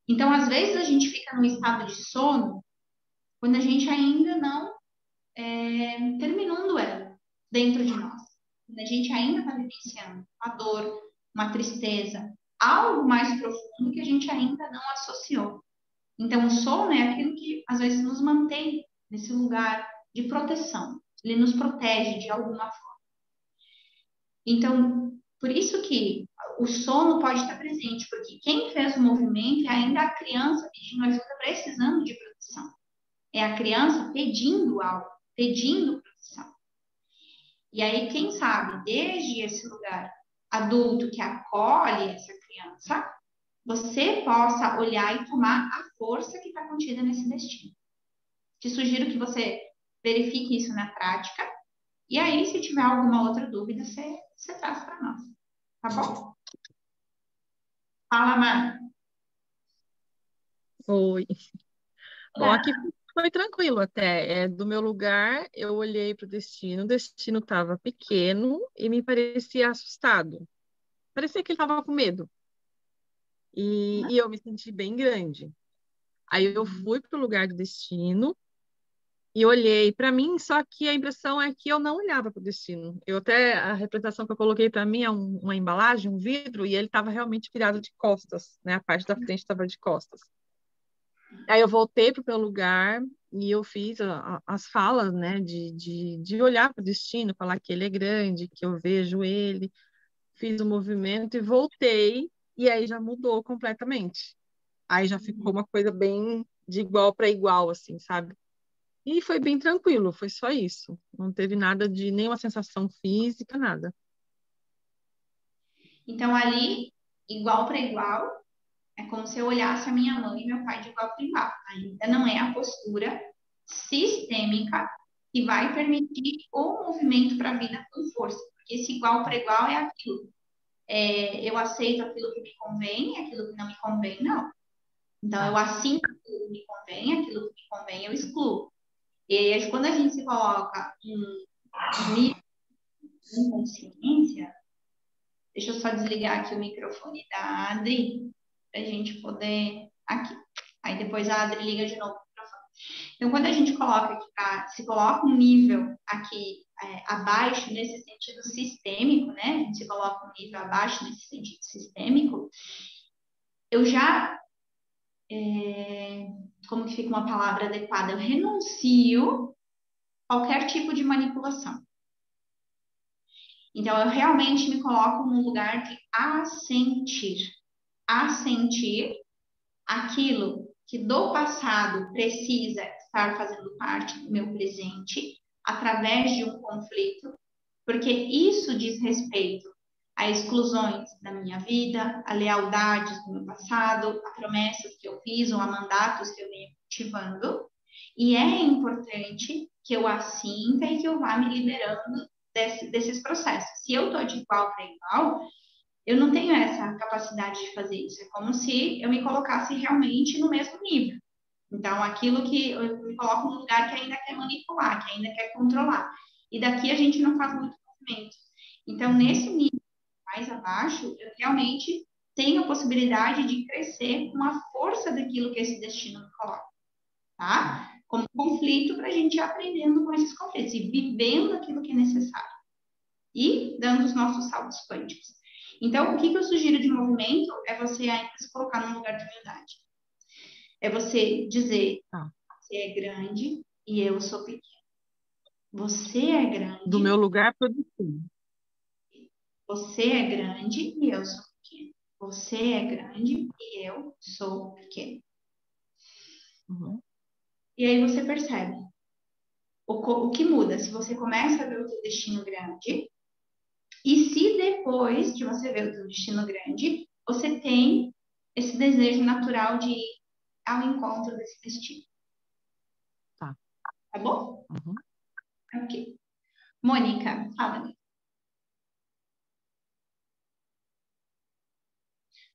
Então, às vezes, a gente fica num estado de sono quando a gente ainda não terminou um duelo dentro de nós. Quando a gente ainda está vivenciando uma dor, uma tristeza, algo mais profundo que a gente ainda não associou. Então, o sono é aquilo que, às vezes, nos mantém nesse lugar de proteção. Ele nos protege de alguma forma. Então, por isso que o sono pode estar presente, porque quem fez o movimento é ainda a criança pedindo ajuda, precisando de proteção. É a criança pedindo algo, pedindo proteção. E aí, quem sabe, desde esse lugar adulto que acolhe essa criança, você possa olhar e tomar a força que está contida nesse destino. Te sugiro que você verifique isso na prática. E aí, se tiver alguma outra dúvida, você traz para nós. Tá bom? Fala, Mar. Oi. Bom, aqui foi tranquilo até. Do meu lugar, eu olhei para o destino estava pequeno e me parecia assustado. Parecia que ele estava com medo. E eu me senti bem grande. Aí eu fui para o lugar do destino e olhei para mim, só que a impressão é que eu não olhava para o destino. A representação que eu coloquei para mim é uma embalagem, um vidro, e ele estava realmente virado de costas, né? A parte da frente estava de costas. Aí eu voltei para o meu lugar e eu fiz as falas, né, de olhar para o destino, falar que ele é grande, que eu vejo ele, fiz o movimento e voltei, e aí já mudou completamente. Aí já ficou uma coisa bem de igual para igual, assim, sabe? E foi bem tranquilo, foi só isso. Não teve nada de nenhuma sensação física, nada. Então, ali, igual para igual, é como se eu olhasse a minha mãe e meu pai de igual para igual. Ainda não é a postura sistêmica que vai permitir o movimento para a vida com força. Porque esse igual para igual é aquilo. Eu aceito aquilo que me convém, aquilo que não me convém, não. Então, eu assino aquilo que me convém, aquilo que me convém, eu excluo. E aí, quando a gente se coloca em nível de consciência, deixa eu só desligar aqui o microfone da Adri, para a gente poder. Aqui. Aí depois a Adri liga de novo o microfone. Então, quando a gente coloca aqui, se coloca um nível aqui abaixo, nesse sentido sistêmico, né? A gente se coloca um nível abaixo nesse sentido sistêmico, eu já. Como que fica uma palavra adequada? Eu renuncio qualquer tipo de manipulação. Então, eu realmente me coloco num lugar de assentir. Assentir aquilo que do passado precisa estar fazendo parte do meu presente através de um conflito, porque isso diz respeito a exclusões da minha vida, a lealdades do meu passado, a promessas que eu fiz ou a mandatos que eu venho cultivando. E é importante que eu assinta e que eu vá me liberando desses processos. Se eu estou de igual para igual, eu não tenho essa capacidade de fazer isso. É como se eu me colocasse realmente no mesmo nível. Então, aquilo que eu me coloco num lugar que ainda quer manipular, que ainda quer controlar. E daqui a gente não faz muito movimento. Então, nesse nível mais abaixo, eu realmente tenho a possibilidade de crescer com a força daquilo que esse destino me coloca, tá? Como conflito para a gente ir aprendendo com esses conflitos e vivendo aquilo que é necessário e dando os nossos saltos quânticos. Então, o que eu sugiro de movimento é você ainda se colocar num lugar de humildade. É você dizer, você é grande e eu sou pequeno. Você é grande. Do meu lugar para o destino. Você é grande e eu sou pequeno. Você é grande e eu sou pequeno. Uhum. E aí você percebe o que muda. Se você começa a ver o seu destino grande, e se depois de você ver o seu destino grande, você tem esse desejo natural de ir ao encontro desse destino. Tá. Tá bom? Uhum. Ok. Mônica, fala.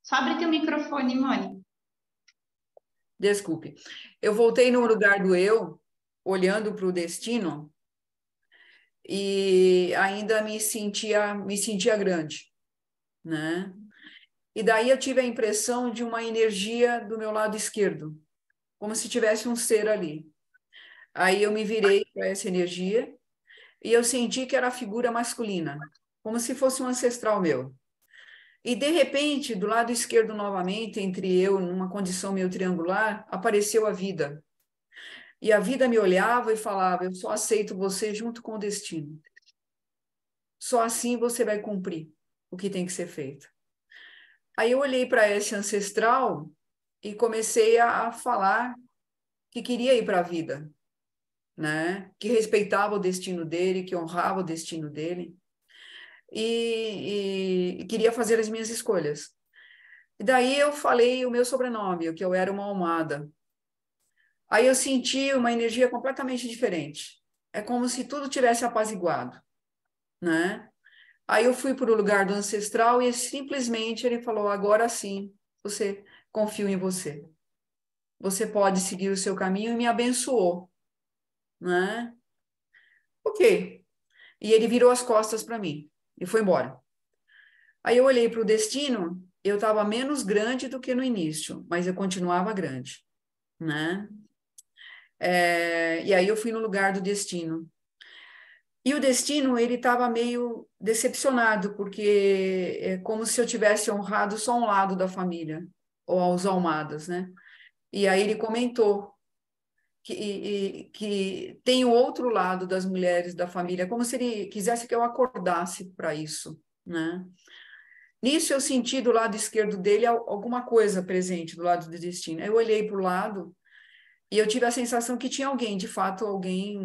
Só abre teu microfone, Mônica. Desculpe. Eu voltei no lugar do eu, olhando para o destino, e ainda me sentia grande, né? E daí eu tive a impressão de uma energia do meu lado esquerdo, como se tivesse um ser ali. Aí eu me virei para essa energia e eu senti que era a figura masculina, como se fosse um ancestral meu. E, de repente, do lado esquerdo novamente, entre eu, numa condição meio triangular, apareceu a vida. E a vida me olhava e falava, eu só aceito você junto com o destino. Só assim você vai cumprir o que tem que ser feito. Aí eu olhei para esse ancestral e comecei a falar que queria ir para a vida, né? Que respeitava o destino dele, que honrava o destino dele e queria fazer as minhas escolhas. E daí eu falei o meu sobrenome, que eu era uma almada. Aí eu senti uma energia completamente diferente. É como se tudo tivesse apaziguado, né? Aí eu fui para o lugar do ancestral e simplesmente ele falou: agora sim, você confio em você. Você pode seguir o seu caminho e me abençoou, né? Ok. E ele virou as costas para mim e foi embora. Aí eu olhei para o destino, eu estava menos grande do que no início, mas eu continuava grande, né? E aí eu fui no lugar do destino. E o destino, ele estava meio decepcionado, porque é como se eu tivesse honrado só um lado da família, ou os almadas, né? E aí ele comentou que tem o outro lado das mulheres da família, como se ele quisesse que eu acordasse para isso, né? Nisso eu senti do lado esquerdo dele alguma coisa presente, do lado do destino. Eu olhei para o lado e eu tive a sensação que tinha alguém, de fato, alguém,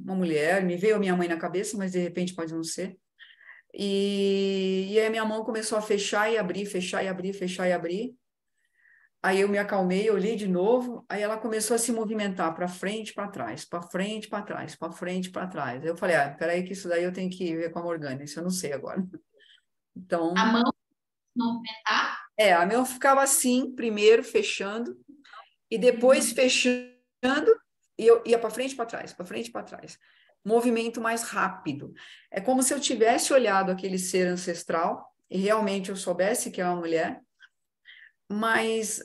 uma mulher, me veio a minha mãe na cabeça, mas de repente pode não ser. E aí minha mão começou a fechar e abrir, fechar e abrir, fechar e abrir. Aí eu me acalmei, olhei de novo, aí ela começou a se movimentar para frente, para trás, para frente, para trás, para frente, para trás. Aí eu falei, peraí que isso daí eu tenho que ver com a Morgana, isso eu não sei agora. Então, A mão movimentar? a mão ficava assim, primeiro fechando, e depois fechando, e eu ia para frente, para trás, para frente, para trás. Movimento mais rápido. É como se eu tivesse olhado aquele ser ancestral, e realmente eu soubesse que é uma mulher, mas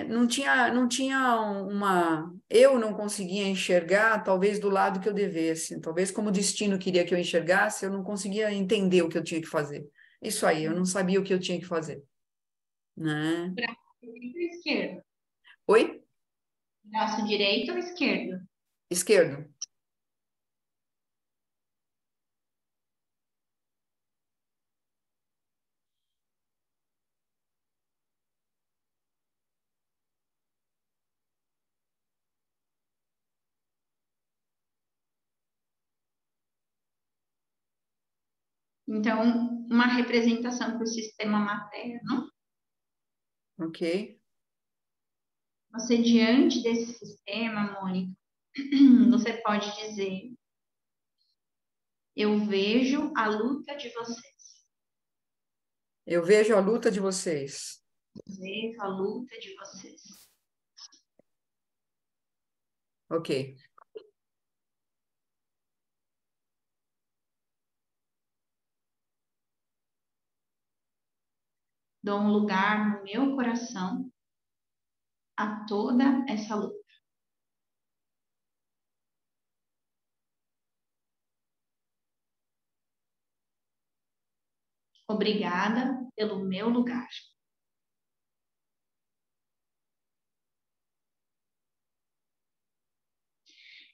não tinha uma. Eu não conseguia enxergar, talvez do lado que eu devesse, talvez como o destino queria que eu enxergasse, eu não conseguia entender o que eu tinha que fazer. Isso aí, eu não sabia o que eu tinha que fazer, né? Braço direito ou esquerdo? Oi? Braço direito ou esquerdo? Esquerdo. Então, uma representação para o sistema materno. Ok. Você, diante desse sistema, Mônica, você pode dizer: eu vejo a luta de vocês. Eu vejo a luta de vocês. Eu vejo a luta de vocês. Ok. Dou um lugar no meu coração a toda essa luta. Obrigada pelo meu lugar.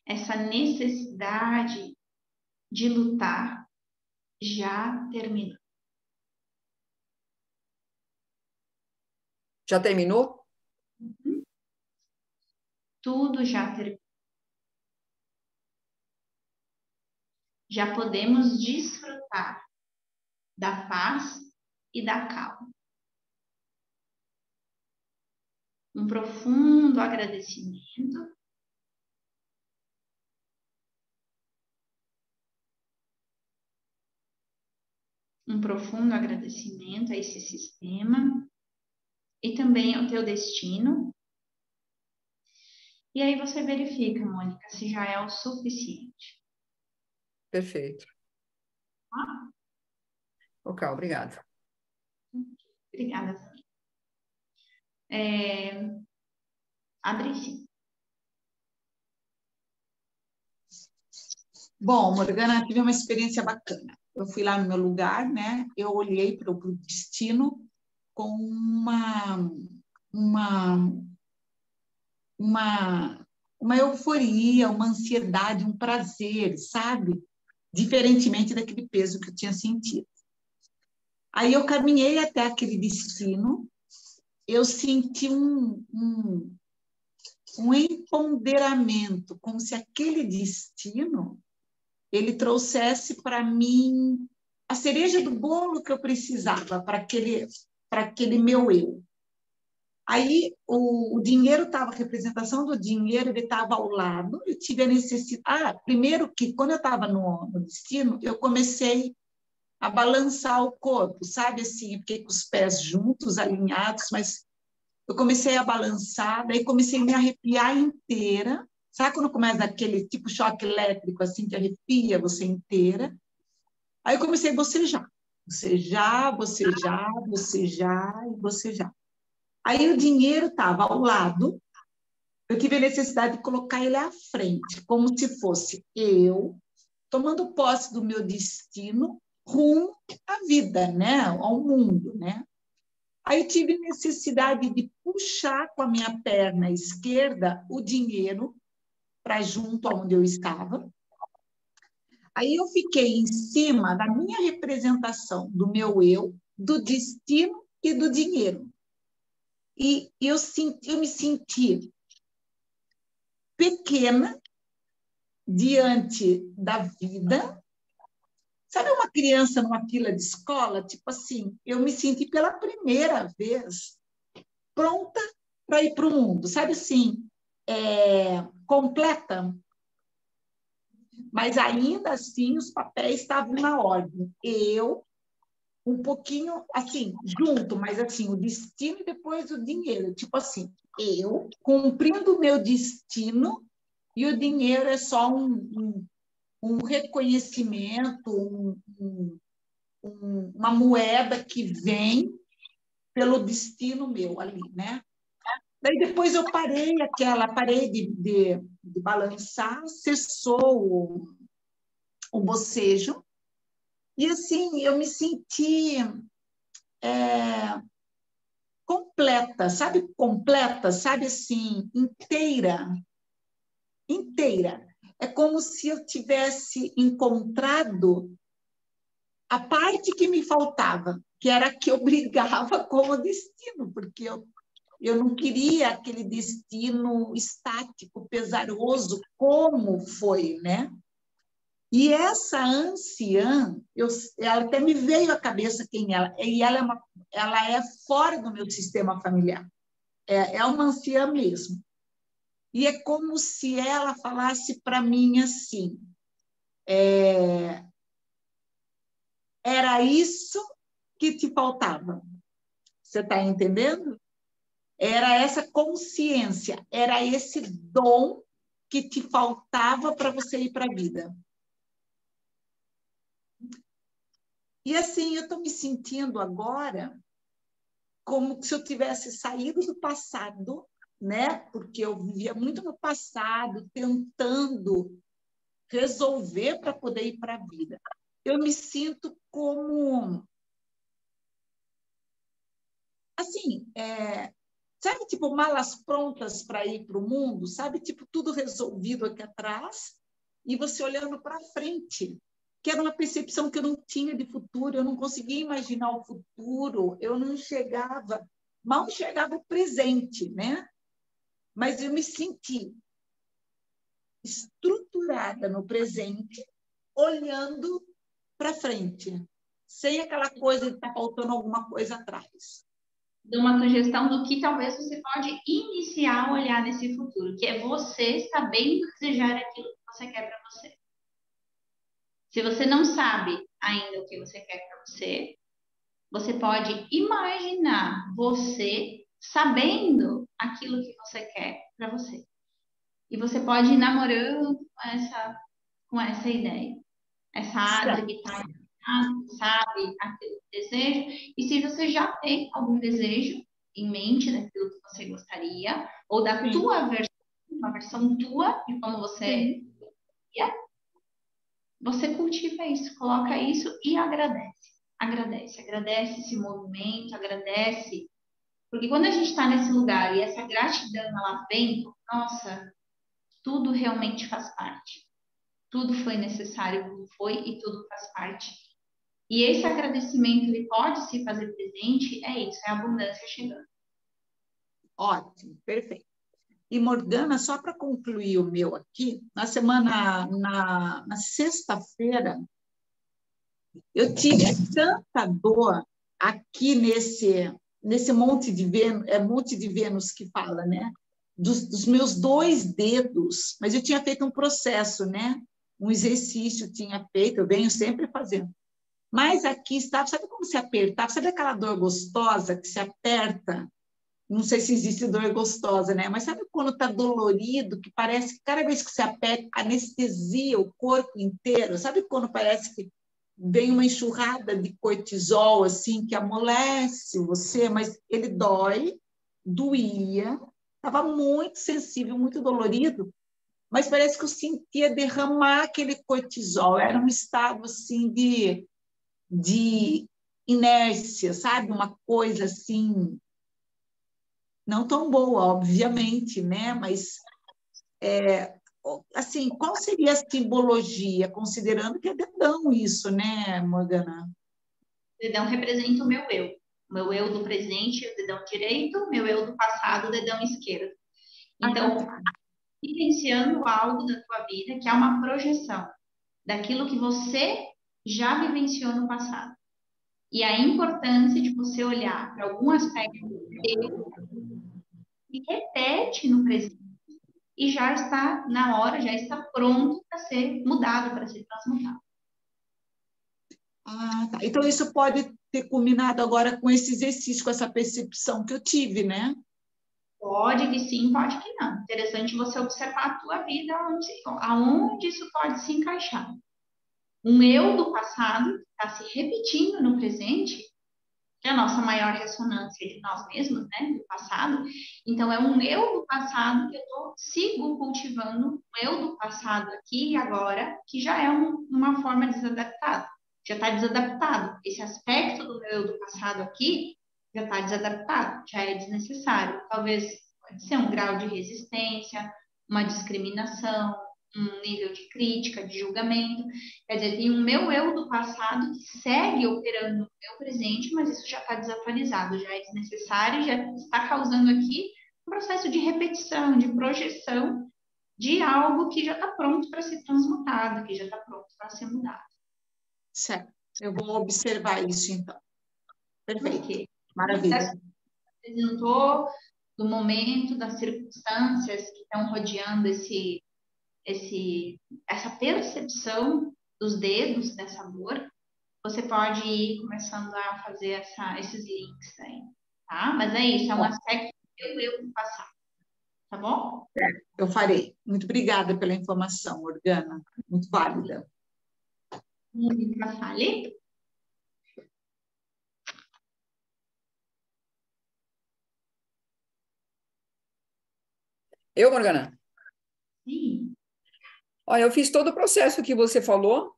Essa necessidade de lutar já terminou. Já terminou? Tudo já terminou. Já podemos desfrutar da paz e da calma. Um profundo agradecimento. Um profundo agradecimento a esse sistema e também ao teu destino. E aí você verifica, Mônica, se já é o suficiente. Perfeito. Ah, Ok, obrigado. obrigada. Adri. Bom, Morgana, tive uma experiência bacana. Eu fui lá no meu lugar, né? Eu olhei para o destino com uma, uma euforia, uma ansiedade, um prazer, sabe? Diferentemente daquele peso que eu tinha sentido. Aí eu caminhei até aquele destino, eu senti um empoderamento, como se aquele destino ele trouxesse para mim a cereja do bolo que eu precisava para aquele meu eu. Aí o dinheiro estava, a representação do dinheiro, ele estava ao lado, eu tive a necessidade. Primeiro que, quando eu estava no destino, eu comecei a balançar o corpo, sabe assim, eu fiquei com os pés juntos, alinhados, mas eu comecei a balançar, daí comecei a me arrepiar inteira. Sabe quando começa aquele tipo choque elétrico, assim, que arrepia você inteira? Aí eu comecei a bocejar. Bocejar, bocejar, bocejar e bocejar. Aí o dinheiro estava ao lado, eu tive a necessidade de colocar ele à frente, como se fosse eu tomando posse do meu destino rumo à vida, né? Ao mundo, né? Aí eu tive necessidade de puxar com a minha perna esquerda o dinheiro para junto aonde eu estava. Aí eu fiquei em cima da minha representação do meu eu, do destino e do dinheiro. E eu me senti pequena diante da vida. Sabe uma criança numa fila de escola? Tipo assim, eu me senti pela primeira vez pronta para ir para o mundo. Sabe assim, completa. Mas ainda assim os papéis estavam na ordem. Eu, um pouquinho assim, junto, mas assim, o destino e depois o dinheiro. Tipo assim, eu cumprindo o meu destino e o dinheiro é só um reconhecimento, uma moeda que vem pelo destino meu ali, né? Daí depois eu parei de balançar, cessou o bocejo, e assim, eu me senti completa, sabe assim, inteira. É como se eu tivesse encontrado a parte que me faltava, que era a que eu brigava com o destino, porque eu não queria aquele destino estático, pesaroso, como foi, né? E essa anciã, ela até me veio à cabeça quem ela é, e ela é fora do meu sistema familiar. É uma anciã mesmo. E é como se ela falasse para mim assim, era isso que te faltava. Você está entendendo? Era essa consciência, era esse dom que te faltava para você ir para a vida. E assim, eu estou me sentindo agora como se eu tivesse saído do passado, né? Porque eu vivia muito no passado, tentando resolver para poder ir para a vida. Eu me sinto como assim, sabe, tipo, malas prontas para ir para o mundo, sabe, tipo, tudo resolvido aqui atrás, e você olhando para frente, que era uma percepção que eu não tinha de futuro, eu não conseguia imaginar o futuro, eu não chegava, mal chegava o presente, né? Mas eu me senti estruturada no presente, olhando para frente, sem aquela coisa de estar faltando alguma coisa atrás. Dou uma sugestão do que talvez você pode iniciar a olhar nesse futuro, que é você sabendo desejar aquilo que você quer para você. Se você não sabe ainda o que você quer para você, você pode imaginar você sabendo aquilo que você quer para você. E você pode ir namorando com essa ideia. Essa árvore que está, sabe, aquilo que deseja. E se você já tem algum desejo em mente daquilo que você gostaria, ou da tua versão, uma versão tua de como você queria, você cultiva isso, coloca isso e agradece. Agradece esse movimento, agradece. Porque quando a gente está nesse lugar e essa gratidão ela vem, nossa, tudo realmente faz parte. Tudo foi necessário como foi e tudo faz parte. E esse agradecimento, ele pode se fazer presente, é isso, é a abundância chegando. Ótimo, perfeito. E, Morgana, só para concluir o meu aqui, na sexta-feira, eu tive tanta dor aqui nesse monte de Vênus que fala, né? Dos meus 2 dedos, mas eu tinha feito um processo, né? Um exercício tinha feito, eu venho sempre fazendo. Mas aqui estava, sabe como se apertava? Sabe aquela dor gostosa que se aperta? Não sei se existe dor gostosa, né? Mas sabe quando está dolorido, que parece que cada vez que se aperta, anestesia o corpo inteiro? Sabe quando parece que vem uma enxurrada de cortisol, assim, que amolece você, mas ele doía, estava muito sensível, muito dolorido, mas parece que eu sentia derramar aquele cortisol. Era um estado, assim, de inércia, sabe? Uma coisa, assim, não tão boa, obviamente, né? Mas, assim, qual seria a simbologia, considerando que é dedão isso, né, Morgana? O dedão representa o meu eu. O meu eu do presente, o dedão direito, o meu eu do passado, o dedão esquerdo. Então, vivenciando algo da tua vida que é uma projeção daquilo que você já vivenciou no passado. E a importância de você olhar para algum aspecto dele e repete no presente. E já está na hora, já está pronto para ser mudado, para ser transmutado. Tá. Então, isso pode ter culminado agora com esse exercício, com essa percepção que eu tive, né? Pode que sim, pode que não. Interessante você observar a tua vida, aonde isso pode se encaixar. Um eu do passado está se repetindo no presente, que é a nossa maior ressonância de nós mesmos, né, do passado. Então, é um eu do passado que eu sigo cultivando, um eu do passado aqui e agora, que já é uma forma desadaptada. Já está desadaptado. Esse aspecto do meu eu do passado aqui já está desadaptado, já é desnecessário. Talvez pode ser um grau de resistência, uma discriminação, um nível de crítica, de julgamento. Quer dizer, tem o meu eu do passado que segue operando no meu presente, mas isso já está desatualizado, já é desnecessário, já está causando aqui um processo de repetição, de projeção de algo que já está pronto para ser transmutado, que já está pronto para ser mudado. Certo. Eu vou observar isso, então. Perfeito. Porque Maravilha. apresentou do momento, das circunstâncias que estão rodeando essa percepção dos dedos dessa dor, você pode ir começando a fazer esses links aí, tá? Mas é isso, é um aspecto que eu vou passar, tá bom? Eu farei. Muito obrigada pela informação, Morgana. Muito válida. Música fale. Eu, Morgana? Sim. Olha, eu fiz todo o processo que você falou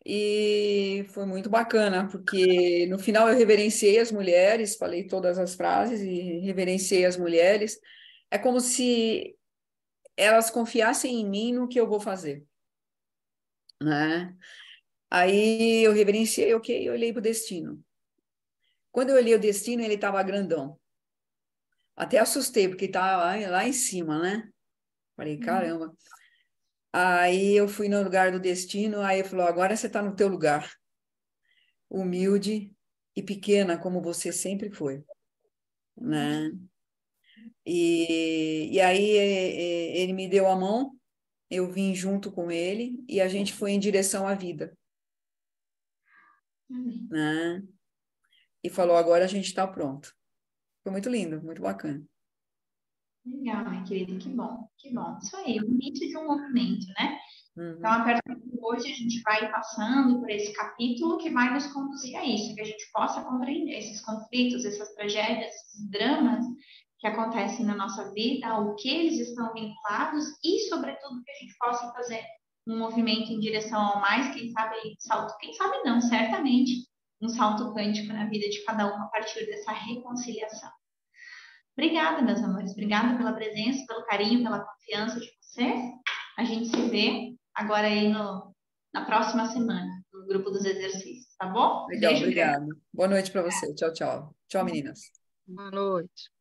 e foi muito bacana, porque no final eu reverenciei as mulheres, falei todas as frases e reverenciei as mulheres. É como se elas confiassem em mim no que eu vou fazer, né? Aí eu reverenciei, ok, eu olhei para o destino. Quando eu olhei o destino, ele estava grandão. Até assustei, porque estava lá em cima, né? Falei, caramba. Aí eu fui no lugar do destino, aí ele falou, agora você está no teu lugar. Humilde e pequena, como você sempre foi, né? E aí ele me deu a mão, eu vim junto com ele e a gente foi em direção à vida, Amém. né? E falou, agora a gente está pronto. Foi muito lindo, muito bacana. Legal, minha querida, que bom, que bom. Isso aí, o início de um movimento, né? Então, a partir de hoje, a gente vai passando por esse capítulo que vai nos conduzir a isso, que a gente possa compreender esses conflitos, essas tragédias, esses dramas que acontecem na nossa vida, ao que eles estão vinculados e, sobretudo, que a gente possa fazer um movimento em direção ao mais, quem sabe, salto, quem sabe não, certamente, um salto quântico na vida de cada um a partir dessa reconciliação. Obrigada, meus amores. Obrigada pela presença, pelo carinho, pela confiança de vocês. A gente se vê agora aí na próxima semana, no grupo dos exercícios, tá bom? Legal, Beijo grande. obrigada. Boa noite para você. Tchau, tchau. Tchau, meninas. Boa noite.